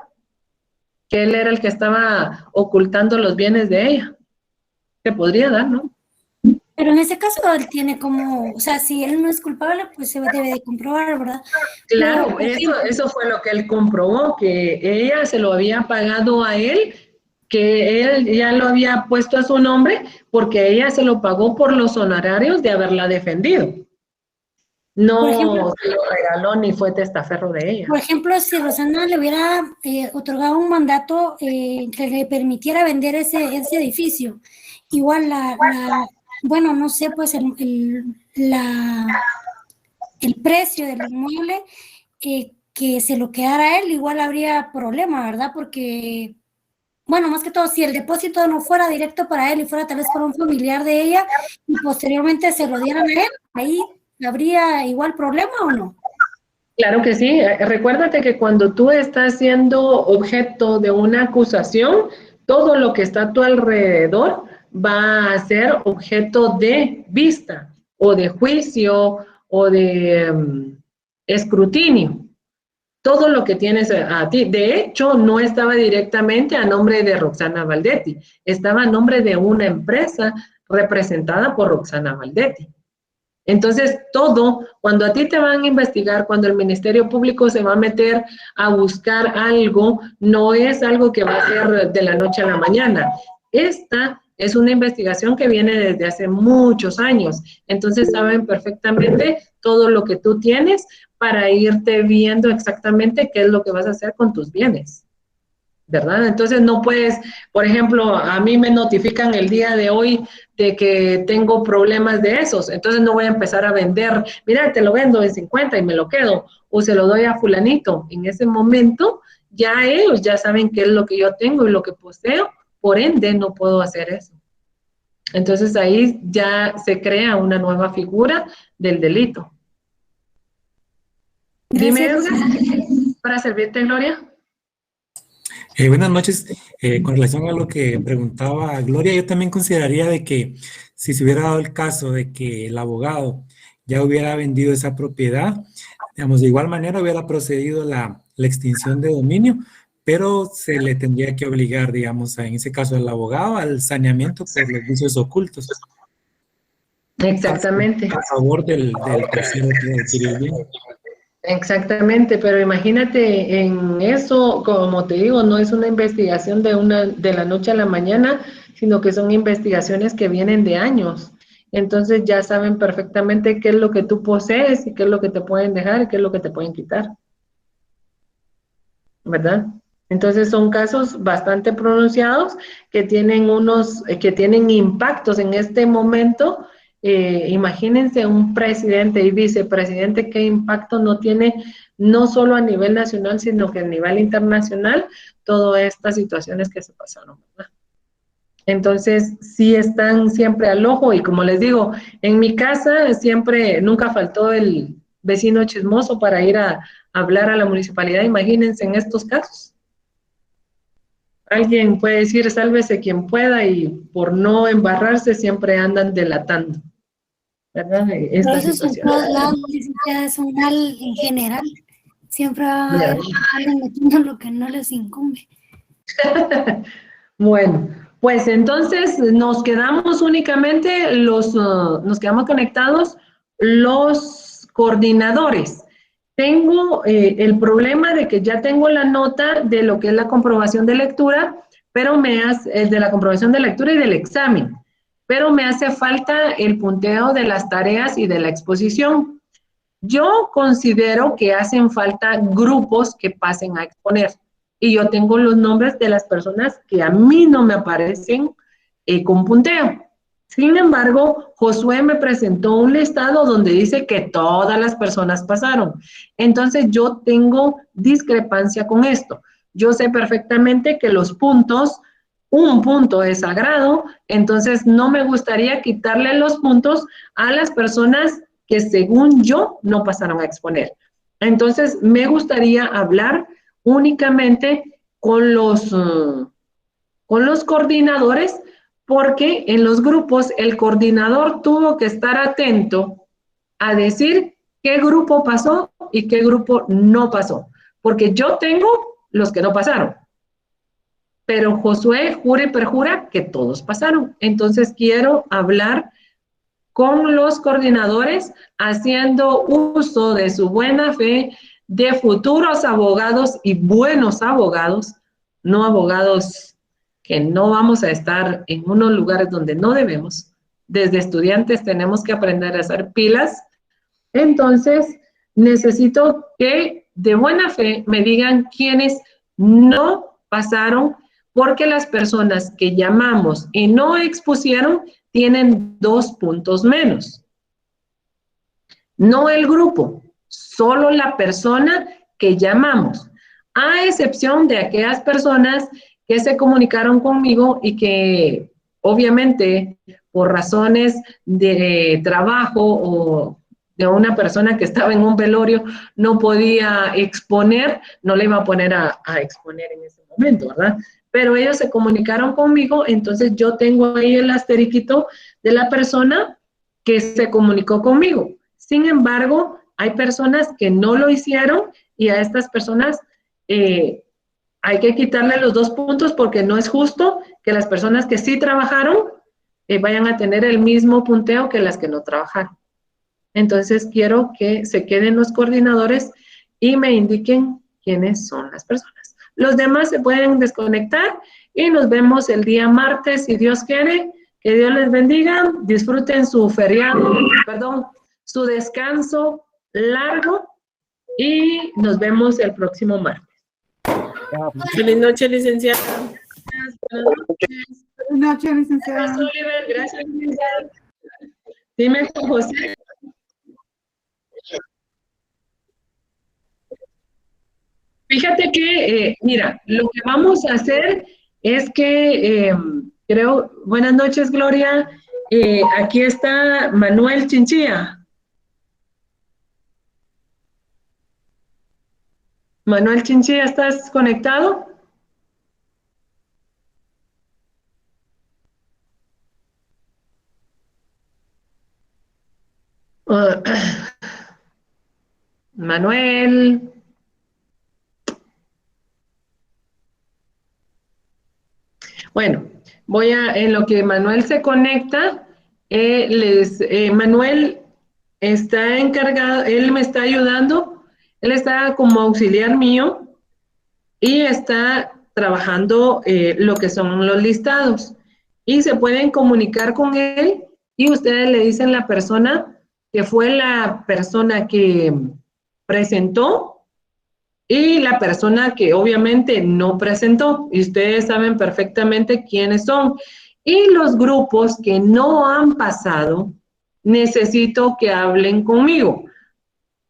que él era el que estaba ocultando los bienes de ella. Se podría dar, ¿no? Pero en ese caso él tiene como, o sea, si él no es culpable, pues se debe de comprobar, ¿verdad? Claro, eso fue lo que él comprobó, que ella se lo había pagado a él, que él ya lo había puesto a su nombre, porque ella se lo pagó por los honorarios de haberla defendido. No se lo regaló ni fue testaferro de ella. Por ejemplo, si Rosana le hubiera otorgado un mandato que le permitiera vender ese edificio, igual bueno, no sé, pues el precio del inmueble, que se lo quedara a él, igual habría problema, ¿verdad? Porque, bueno, más que todo, si el depósito no fuera directo para él y fuera tal vez para un familiar de ella y posteriormente se lo dieran a él, ahí habría igual problema ¿o no? Claro que sí. Recuérdate que cuando tú estás siendo objeto de una acusación, todo lo que está a tu alrededor va a ser objeto de vista o de juicio o de escrutinio. Todo lo que tienes a ti. De hecho, no estaba directamente a nombre de Roxana Valdetti, estaba a nombre de una empresa representada por Roxana Valdetti. Entonces, todo, cuando a ti te van a investigar, cuando el Ministerio Público se va a meter a buscar algo, no es algo que va a ser de la noche a la mañana. Esta es una investigación que viene desde hace muchos años. Entonces, saben perfectamente todo lo que tú tienes para irte viendo exactamente qué es lo que vas a hacer con tus bienes, ¿verdad? Entonces no puedes, por ejemplo, a mí me notifican el día de hoy de que tengo problemas de esos, entonces no voy a empezar a vender, mira, te lo vendo en 50 y me lo quedo, o se lo doy a fulanito. En ese momento ya ellos ya saben qué es lo que yo tengo y lo que poseo, por ende no puedo hacer eso. Entonces ahí ya se crea una nueva figura del delito. Dime, Edgar, para servirte, Gloria. Buenas noches. Con relación a lo que preguntaba Gloria, yo también consideraría de que si se hubiera dado el caso de que el abogado ya hubiera vendido esa propiedad, digamos, de igual manera hubiera procedido la extinción de dominio, pero se le tendría que obligar, digamos, en ese caso al abogado, al saneamiento por los vicios ocultos. Exactamente. A favor del tercero que adquirió el bien. Exactamente, pero imagínate en eso, como te digo, no es una investigación de la noche a la mañana, sino que son investigaciones que vienen de años. Entonces ya saben perfectamente qué es lo que tú posees y qué es lo que te pueden dejar y qué es lo que te pueden quitar. ¿Verdad? Entonces son casos bastante pronunciados que tienen impactos en este momento. Imagínense un presidente y vicepresidente, qué impacto no tiene, no solo a nivel nacional, sino que a nivel internacional, todas estas situaciones que se pasaron, ¿verdad? Entonces, sí están siempre al ojo, y como les digo, en mi casa siempre, nunca faltó el vecino chismoso para ir a hablar a la municipalidad. Imagínense en estos casos. alguien puede decir, sálvese quien pueda, y por no embarrarse siempre andan delatando, ¿verdad? Esta Pero eso es en situación. todos lados, licenciada, es un mal en general. Siempre va a Ya. haber alguien metiendo lo que no les incumbe. Bueno, pues entonces nos quedamos únicamente nos quedamos conectados los coordinadores. Tengo el problema de que ya tengo la nota de lo que es la comprobación de lectura, pero de la comprobación de lectura y del examen, pero me hace falta el punteo de las tareas y de la exposición. Yo considero que hacen falta grupos que pasen a exponer. Y yo tengo los nombres de las personas que a mí no me aparecen con punteo. Sin embargo, Josué me presentó un listado donde dice que todas las personas pasaron. Entonces, yo tengo discrepancia con esto. Yo sé perfectamente que los puntos, un punto es sagrado, entonces no me gustaría quitarle los puntos a las personas que según yo no pasaron a exponer. Entonces, me gustaría hablar únicamente con los coordinadores, porque en los grupos el coordinador tuvo que estar atento a decir qué grupo pasó y qué grupo no pasó, porque yo tengo los que no pasaron, pero Josué jura y perjura que todos pasaron. Entonces quiero hablar con los coordinadores, haciendo uso de su buena fe de futuros abogados y buenos abogados, no abogados que no vamos a estar en unos lugares donde no debemos. Desde estudiantes tenemos que aprender a hacer pilas. Entonces, necesito que de buena fe me digan quiénes no pasaron, porque las personas que llamamos y no expusieron tienen 2 puntos menos. No el grupo, solo la persona que llamamos, a excepción de aquellas personas que se comunicaron conmigo y que obviamente por razones de trabajo o de una persona que estaba en un velorio no podía exponer, no le iba a poner a exponer en ese momento, ¿verdad? Pero ellos se comunicaron conmigo, entonces yo tengo ahí el asteriquito de la persona que se comunicó conmigo. Sin embargo, hay personas que no lo hicieron y a estas personas hay que quitarle los 2 puntos, porque no es justo que las personas que sí trabajaron vayan a tener el mismo punteo que las que no trabajaron. Entonces quiero que se queden los coordinadores y me indiquen quiénes son las personas. Los demás se pueden desconectar y nos vemos el día martes, si Dios quiere. Que Dios les bendiga, disfruten su feriado, su descanso largo y nos vemos el próximo martes. Feliz noche, licenciada. Buenas noches. Buenas noches, licenciada. Gracias, Oliver. Gracias, licenciada. Dime, José. Fíjate que, mira, lo que vamos a hacer es que, creo, buenas noches, Gloria. Aquí está Manuel Chinchilla. Manuel Chinchilla, ¿estás conectado? Manuel. Bueno, en lo que Manuel se conecta, Manuel está encargado, él me está ayudando, él está como auxiliar mío y está trabajando lo que son los listados. Y se pueden comunicar con él y ustedes le dicen la persona que fue la persona que presentó y la persona que obviamente no presentó, y ustedes saben perfectamente quiénes son. Y los grupos que no han pasado, necesito que hablen conmigo.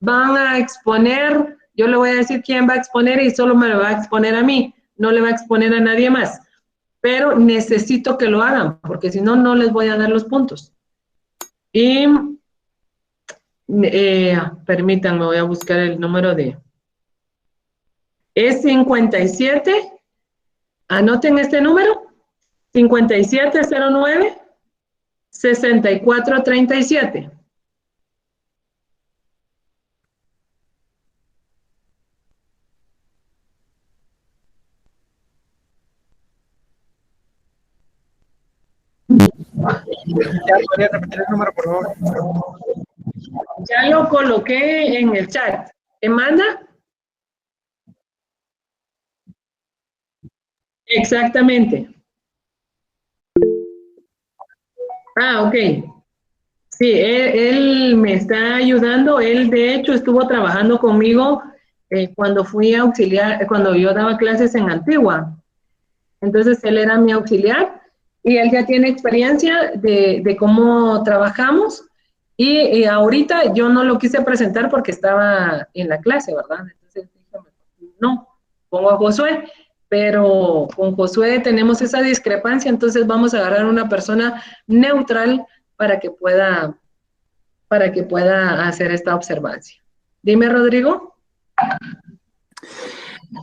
Van a exponer, yo le voy a decir quién va a exponer y solo me lo va a exponer a mí, no le va a exponer a nadie más. Pero necesito que lo hagan, porque si no, no les voy a dar los puntos. Y permítanme, voy a buscar el número de... Es 57 Anoten este número, 5709-6437. ¿Podría repetir el número, por favor? Ya lo coloqué en el chat. ¿Te manda? Exactamente. Ah, ok. Sí, él me está ayudando. Él, de hecho, estuvo trabajando conmigo cuando fui auxiliar, cuando yo daba clases en Antigua. Entonces, él era mi auxiliar y él ya tiene experiencia de cómo trabajamos. Y ahorita yo no lo quise presentar porque estaba en la clase, ¿verdad? Entonces dije, no, pongo a Josué, pero con Josué tenemos esa discrepancia, entonces vamos a agarrar una persona neutral para que pueda hacer esta observancia. Dime, Rodrigo.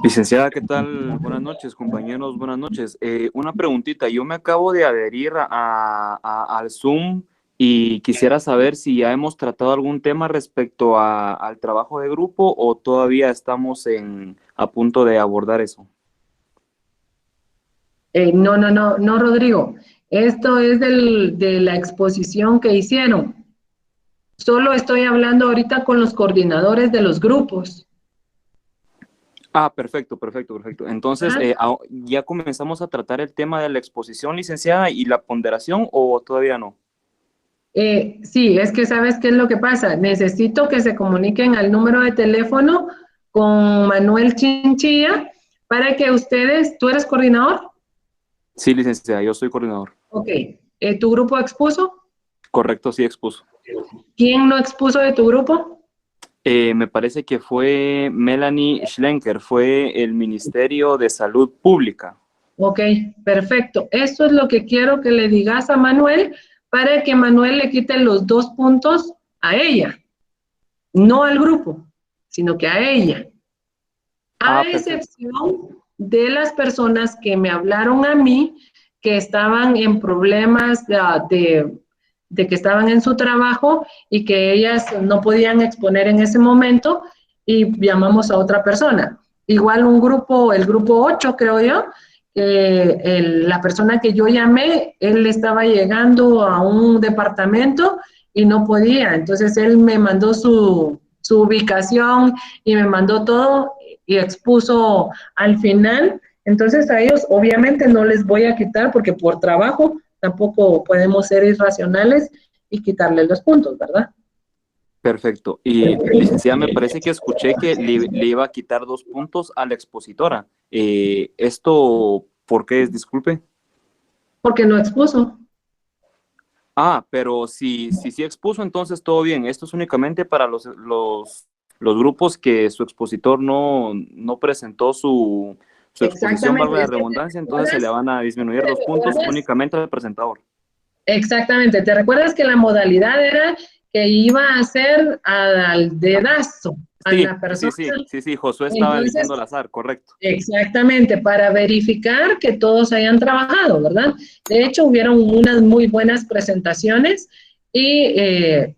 Licenciada, ¿qué tal? Buenas noches, compañeros, buenas noches. Una preguntita, yo me acabo de adherir al Zoom y quisiera saber si ya hemos tratado algún tema respecto al trabajo de grupo o todavía estamos a punto de abordar eso. No, Rodrigo. Esto es de la exposición que hicieron. Solo estoy hablando ahorita con los coordinadores de los grupos. Ah, perfecto. Entonces, ¿ya comenzamos a tratar el tema de la exposición, licenciada, y la ponderación o todavía no? Sí, es que ¿sabes qué es lo que pasa? Necesito que se comuniquen al número de teléfono con Manuel Chinchilla para que ustedes, ¿tú eres coordinador? Sí, licenciada, yo soy coordinador. Ok, ¿tu grupo expuso? Correcto, sí expuso. ¿Quién no expuso de tu grupo? Me parece que fue Melanie Schlenker, fue el Ministerio de Salud Pública. Ok, perfecto. Esto es lo que quiero que le digas a Manuel para que Manuel le quite los 2 puntos a ella. No al grupo, sino que a ella. A excepción de las personas que me hablaron a mí que estaban en problemas de que estaban en su trabajo y que ellas no podían exponer en ese momento y llamamos a otra persona. Igual un grupo, el grupo 8 creo yo, la persona que yo llamé, él estaba llegando a un departamento y no podía, entonces él me mandó su ubicación y me mandó todo y expuso al final. Entonces a ellos obviamente no les voy a quitar porque por trabajo tampoco podemos ser irracionales y quitarle los puntos, ¿verdad? Perfecto. Y licenciada, me parece que escuché que le iba a quitar 2 puntos a la expositora. ¿Esto por qué es? Disculpe. Porque no expuso. Ah, pero si expuso, entonces todo bien. Esto es únicamente para los grupos que su expositor no presentó su exposición, valga la redundancia, entonces se le van a disminuir 2 puntos únicamente al presentador. Exactamente. ¿Te recuerdas que la modalidad era que iba a ser al dedazo a la persona? Sí, Josué estaba eligiendo al azar, correcto. Exactamente, para verificar que todos hayan trabajado, ¿verdad? De hecho, hubieron unas muy buenas presentaciones y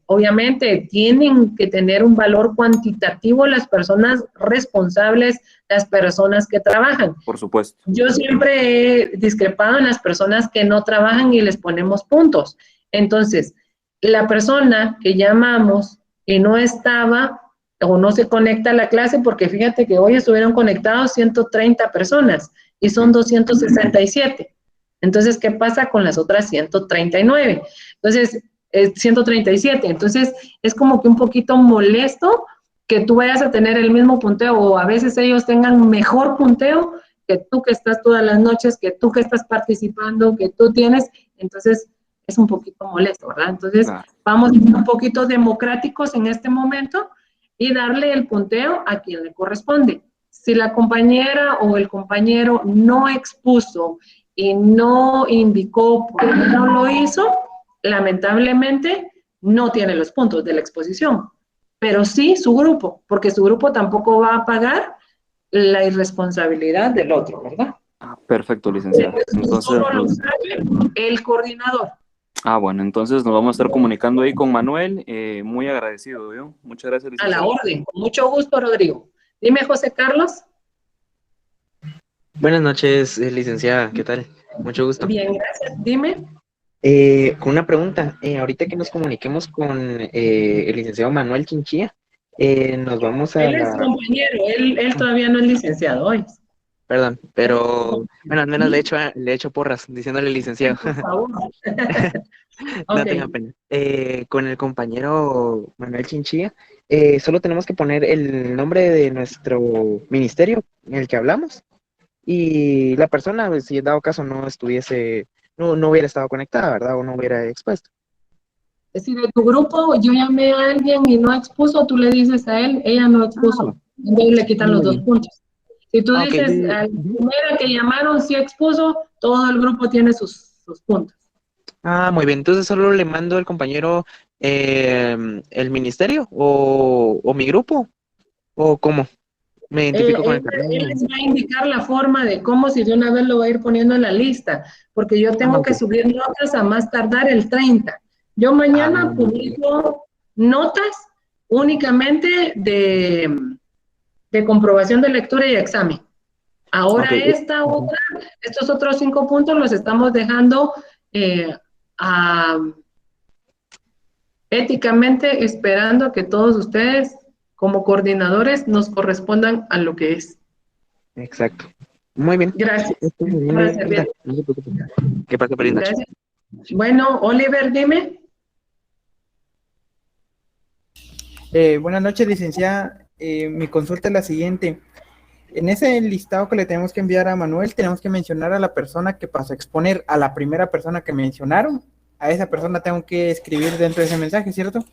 obviamente tienen que tener un valor cuantitativo las personas responsables, las personas que trabajan. Por supuesto. Yo siempre he discrepado en las personas que no trabajan y les ponemos puntos. Entonces, la persona que llamamos y no estaba o no se conecta a la clase, porque fíjate que hoy estuvieron conectados 130 personas y son 267. Entonces, ¿qué pasa con las otras 139? Entonces, 137. Entonces, es como que un poquito molesto que tú vayas a tener el mismo punteo o a veces ellos tengan mejor punteo que tú que estás todas las noches, que tú que estás participando, que tú tienes. Entonces, es un poquito molesto, ¿verdad? Entonces, vamos a ser un poquito democráticos en este momento y darle el punteo a quien le corresponde. Si la compañera o el compañero no expuso y no indicó por qué no lo hizo, lamentablemente no tiene los puntos de la exposición, pero sí su grupo, porque su grupo tampoco va a pagar la irresponsabilidad del otro, ¿verdad? Perfecto, licenciada. Entonces, Solo lo sabe el coordinador. bueno, entonces nos vamos a estar comunicando ahí con Manuel. Muy agradecido, yo. Muchas gracias, A la licenciada. orden. Con mucho gusto, Rodrigo. Dime, José Carlos. Buenas noches, licenciada, ¿qué tal? Mucho gusto. Bien, gracias. Dime. Con una pregunta, ahorita que nos comuniquemos con el licenciado Manuel Chinchilla, nos vamos a Él es compañero, él todavía no es licenciado hoy. Perdón, pero bueno, al menos le he hecho porras diciéndole licenciado. Por favor. No Ok. tenga pena. Con el compañero Manuel Chinchilla, solo tenemos que poner el nombre de nuestro ministerio en el que hablamos y la persona, pues, si en dado caso no hubiera estado conectada, ¿verdad? O no hubiera expuesto. Si de tu grupo yo llamé a alguien y no expuso, tú le dices a él, ella no expuso. Entonces le quitan los Muy 2 bien. puntos. Si tú Ok, dices, a la primera que llamaron sí expuso, todo el grupo tiene sus puntos. muy bien. Entonces solo le mando al compañero el ministerio o mi grupo, o cómo. Me identifico con el carnet. Él les va a indicar la forma de cómo, si de una vez lo va a ir poniendo en la lista, porque yo tengo Ok. que subir notas a más tardar el 30. Yo mañana publico notas únicamente de comprobación de lectura y examen. Ahora Ok. estos otros 5 puntos los estamos dejando éticamente esperando que todos ustedes como coordinadores nos correspondan a lo que es. Exacto. Muy bien. Gracias. No se preocupe. Que pase feliz noche. Gracias. Bueno, Oliver, dime. Buenas noches, licenciada. Mi consulta es la siguiente. En ese listado que le tenemos que enviar a Manuel, tenemos que mencionar a la persona que pasó a exponer, a la primera persona que mencionaron. A esa persona tengo que escribir dentro de ese mensaje, ¿cierto?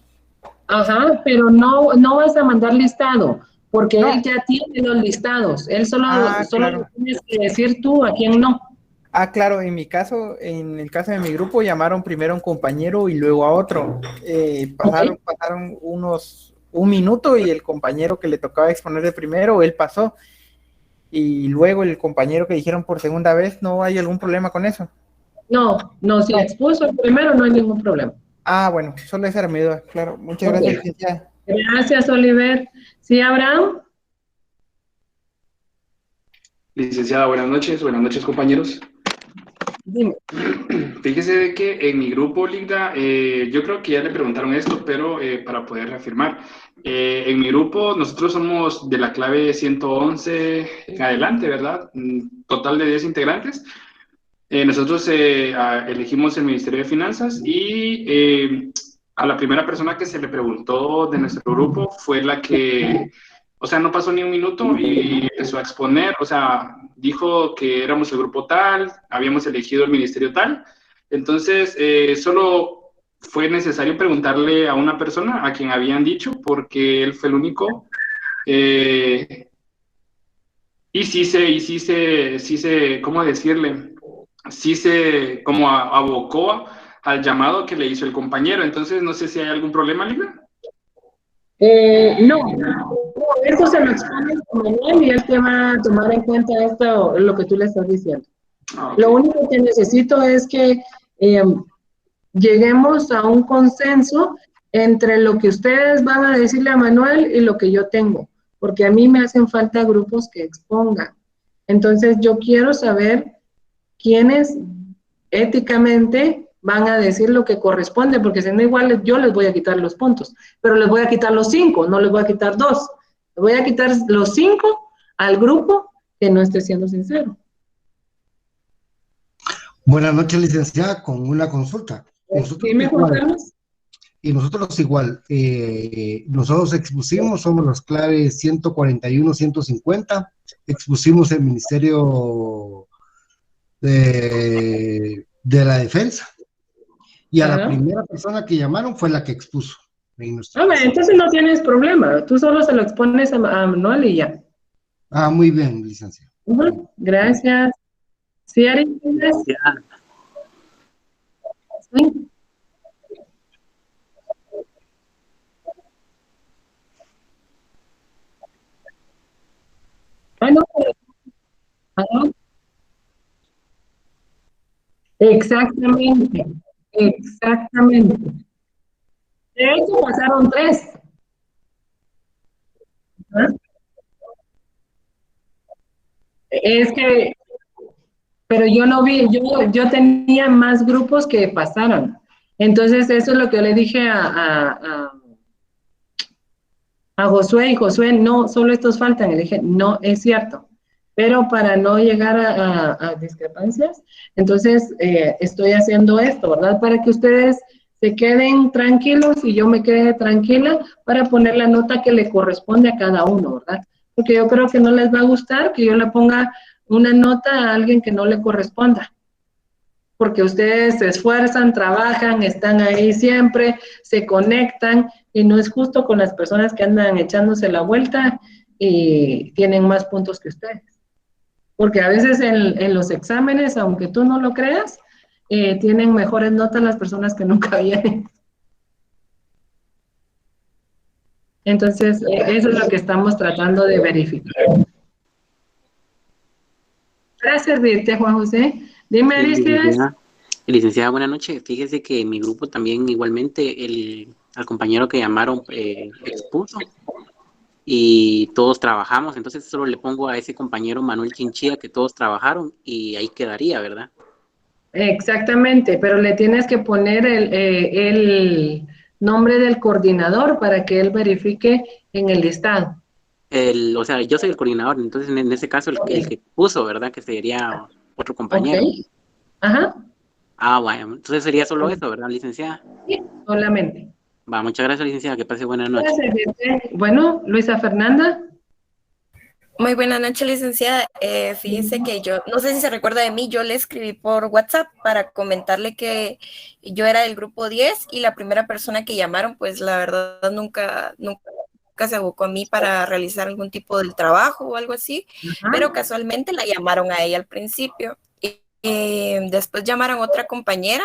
Ajá, pero no vas a mandar listado, porque él ya tiene los listados. Él solo claro. tienes que decir tú a quién no. Claro, en el caso de mi grupo, llamaron primero a un compañero y luego a otro. Pasaron un minuto y el compañero que le tocaba exponer de primero, él pasó. Y luego el compañero que dijeron por segunda vez, ¿no hay algún problema con eso? No, si expuso el primero no hay ningún problema. Bueno, solo esa era mi duda, claro. Muchas gracias, licenciada. Gracias, Oliver. ¿Sí, Abraham? Licenciada, buenas noches compañeros. Dime. Fíjese de que en mi grupo, Linda, yo creo que ya le preguntaron esto, pero para poder reafirmar, en mi grupo nosotros somos de la clave 111 en adelante, ¿verdad? Total de 10 integrantes. Nosotros elegimos el Ministerio de Finanzas y a la primera persona que se le preguntó de nuestro grupo fue la que, o sea, no pasó ni un minuto y empezó a exponer, o sea, dijo que éramos el grupo tal, habíamos elegido el ministerio tal, entonces solo fue necesario preguntarle a una persona a quien habían dicho porque él fue el único y sí se, ¿cómo decirle? Sí se como abocó al llamado que le hizo el compañero. Entonces, no sé si hay algún problema, Lina. No, esto se lo expone a Manuel y él te va a tomar en cuenta lo que tú le estás diciendo. Okay. Lo único que necesito es que lleguemos a un consenso entre lo que ustedes van a decirle a Manuel y lo que yo tengo, porque a mí me hacen falta grupos que expongan. Entonces, yo quiero saber quiénes éticamente van a decir lo que corresponde, porque si no igual yo les voy a quitar los puntos, pero les voy a quitar los 5, no les voy a quitar 2. Les voy a quitar los 5 al grupo que no esté siendo sincero. Buenas noches, licenciada, con una consulta. Nosotros igual, nosotros expusimos, somos las claves 141, 150, expusimos el Ministerio de la Defensa. Y a la primera persona que llamaron fue la que expuso. Entonces no tienes problema. Tú solo se lo expones a Manuel y ya. Muy bien, licenciada. Gracias. ¿Sí, Ari? ¿Sí? Exactamente, exactamente. De hecho, pasaron 3. ¿Ah? Es que, pero yo no vi, yo tenía más grupos que pasaron. Entonces, eso es lo que le dije a Josué, y Josué, no, solo estos faltan. Y le dije, no, es cierto. Pero para no llegar a discrepancias, entonces estoy haciendo esto, ¿verdad? Para que ustedes se queden tranquilos y yo me quede tranquila para poner la nota que le corresponde a cada uno, ¿verdad? Porque yo creo que no les va a gustar que yo le ponga una nota a alguien que no le corresponda. Porque ustedes se esfuerzan, trabajan, están ahí siempre, se conectan, y no es justo con las personas que andan echándose la vuelta y tienen más puntos que ustedes. Porque a veces en los exámenes, aunque tú no lo creas, tienen mejores notas las personas que nunca vienen. Entonces, eso es lo que estamos tratando de verificar. Gracias, Virte, Juan José. Dime, Aristides. Licenciada, buenas noches. Fíjese que mi grupo también igualmente, al compañero que llamaron expuso y todos trabajamos, entonces solo le pongo a ese compañero Manuel Chinchilla que todos trabajaron y ahí quedaría, ¿verdad? Exactamente, pero le tienes que poner el nombre del coordinador para que él verifique en el listado. O sea, yo soy el coordinador, entonces en ese caso el que puso, ¿verdad? Que sería otro compañero. Okay. Ajá. Ah, bueno, entonces sería solo eso, ¿verdad, licenciada? Sí, solamente. Va, muchas gracias, licenciada, que pase buenas noches. Gracias. Bueno, Luisa Fernanda. Muy buenas noches, licenciada. Fíjese que yo, no sé si se recuerda de mí, yo le escribí por WhatsApp para comentarle que yo era del grupo 10 y la primera persona que llamaron, pues la verdad nunca se abocó a mí para realizar algún tipo del trabajo o algo así, pero casualmente la llamaron a ella al principio. Después llamaron a otra compañera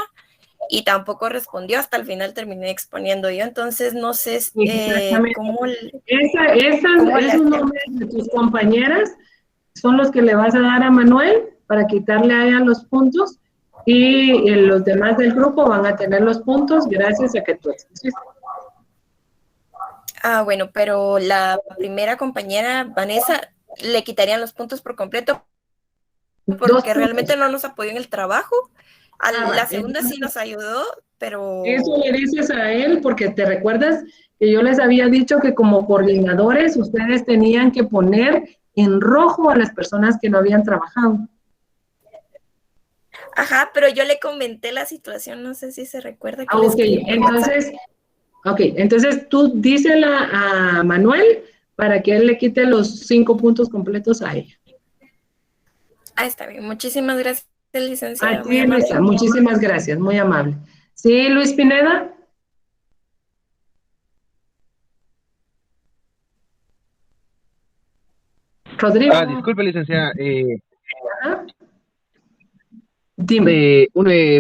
y tampoco respondió, hasta el final terminé exponiendo yo, entonces no sé cómo... Esos nombres de tus compañeras son los que le vas a dar a Manuel para quitarle a ella los puntos, y los demás del grupo van a tener los puntos gracias a que tú expusiste. Ah, bueno, pero la primera compañera, Vanessa, le quitarían los puntos por completo porque realmente no nos apoyó en el trabajo. La segunda sí nos ayudó, pero... Eso le dices a él porque te recuerdas que yo les había dicho que como coordinadores ustedes tenían que poner en rojo a las personas que no habían trabajado. Ajá, pero yo le comenté la situación, no sé si se recuerda. Que entonces tú dísela a Manuel para que él le quite los 5 puntos completos a ella. Ah, está bien. Muchísimas gracias, licenciada. A ti, Luisa, muchísimas gracias, muy amable. Sí, Luis Pineda. Rodrigo. Disculpe, licenciada. Dime.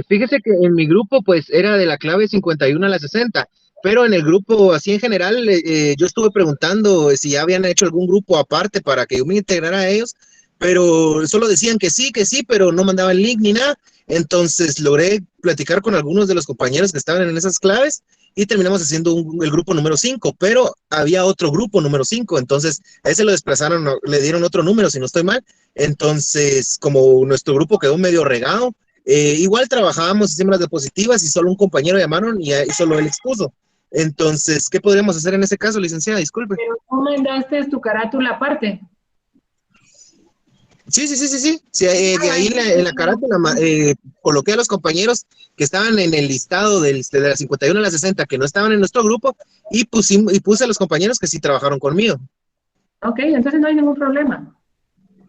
Fíjese que en mi grupo, pues, era de la clave 51 a la 60, pero en el grupo, así en general, yo estuve preguntando si ya habían hecho algún grupo aparte para que yo me integrara a ellos, pero solo decían que sí, pero no mandaban link ni nada. Entonces logré platicar con algunos de los compañeros que estaban en esas claves y terminamos haciendo el grupo número 5, pero había otro grupo número 5, entonces a ese lo desplazaron, le dieron otro número, si no estoy mal. Entonces, como nuestro grupo quedó medio regado, igual trabajábamos, hicimos las diapositivas y solo un compañero llamaron y solo él expuso. Entonces, ¿qué podríamos hacer en ese caso, licenciada? Disculpe. Pero tú mandaste tu carátula aparte. Sí, ahí en la carátula coloqué a los compañeros que estaban en el listado de la 51 a la 60, que no estaban en nuestro grupo, y puse a los compañeros que sí trabajaron conmigo. Ok, entonces no hay ningún problema.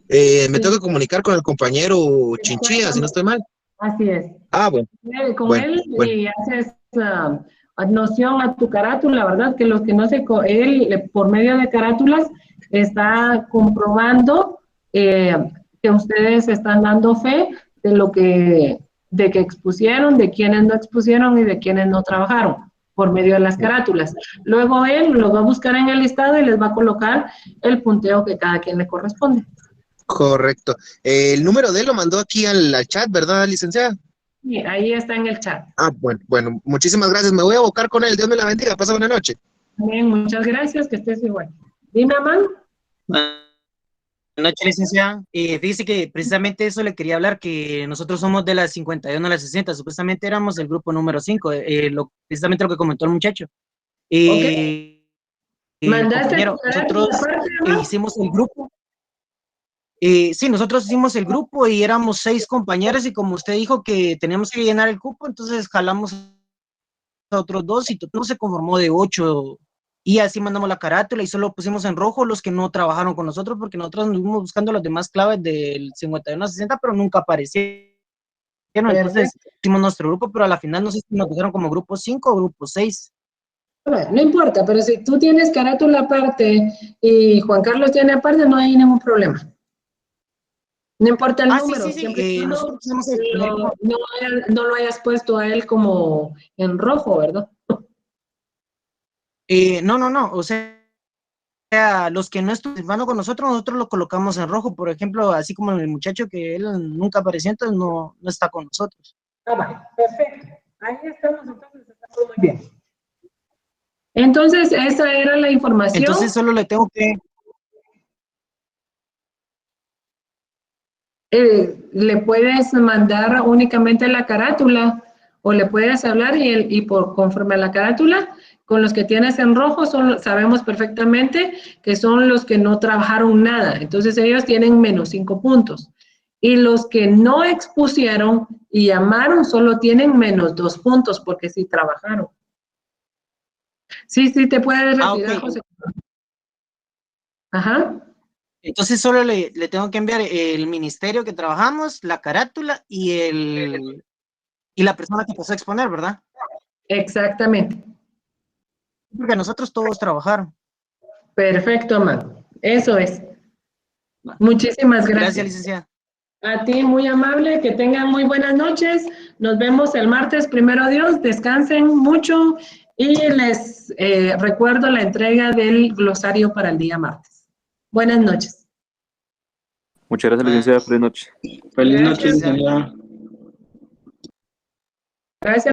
Me tengo que comunicar con el compañero Chinchilla, si no estoy mal. Así es. Ah, bueno. Con él y haces noción a tu carátula, ¿verdad? Que los que no sé, él por medio de carátulas está comprobando que ustedes están dando fe de que expusieron, de quienes no expusieron y de quienes no trabajaron por medio de las carátulas. Luego él los va a buscar en el listado y les va a colocar el punteo que cada quien le corresponde. Correcto. El número de él lo mandó aquí al chat, ¿verdad, licenciada? Sí, ahí está en el chat. Ah, bueno, muchísimas gracias. Me voy a abocar con él. Dios me la bendiga. Pasa buena noche. Bien, muchas gracias, que estés igual. Dime, Amán. Buenas noches, licenciada. Fíjese que precisamente eso le quería hablar, que nosotros somos de las 51 a las 60, supuestamente éramos el grupo número 5, precisamente lo que comentó el muchacho. Compañero, nosotros hicimos el grupo. Sí, nosotros hicimos el grupo y éramos 6 compañeros y como usted dijo que teníamos que llenar el cupo, entonces jalamos a otros 2 y todo se conformó de 8 y así mandamos la carátula y solo pusimos en rojo los que no trabajaron con nosotros porque nosotros anduvimos buscando las demás claves del 51 a 60 pero nunca aparecieron. Entonces hicimos nuestro grupo, pero a la final no sé si nos pusieron como grupo 5 o grupo 6. No importa, pero si tú tienes carátula aparte y Juan Carlos tiene aparte, no hay ningún problema. No importa el número, siempre no lo hayas puesto a él como en rojo, ¿verdad? No, o sea, los que no estuvieron con nosotros lo colocamos en rojo, por ejemplo, así como el muchacho que él nunca apareció, entonces no está con nosotros. Vale, perfecto. Ahí estamos, entonces estamos muy bien. Entonces, esa era la información. Entonces solo le tengo que... le puedes mandar únicamente la carátula o le puedes hablar y conforme a la carátula, con los que tienes en rojo sabemos perfectamente que son los que no trabajaron nada. Entonces ellos tienen menos 5 puntos. Y los que no expusieron y llamaron solo tienen menos 2 puntos porque sí trabajaron. Sí, te puedes retirar, José. Ajá. Entonces solo le tengo que enviar el ministerio que trabajamos, la carátula y la persona que pasó a exponer, ¿verdad? Exactamente. Porque nosotros todos trabajaron. Perfecto, Amado. Eso es. Muchísimas gracias. Gracias, licenciada. A ti, muy amable, que tengan muy buenas noches. Nos vemos el martes, primero Dios. Descansen mucho y les recuerdo la entrega del glosario para el día martes. Buenas noches. Muchas gracias, licenciada. Feliz noche. Feliz noche, licenciada. Gracias.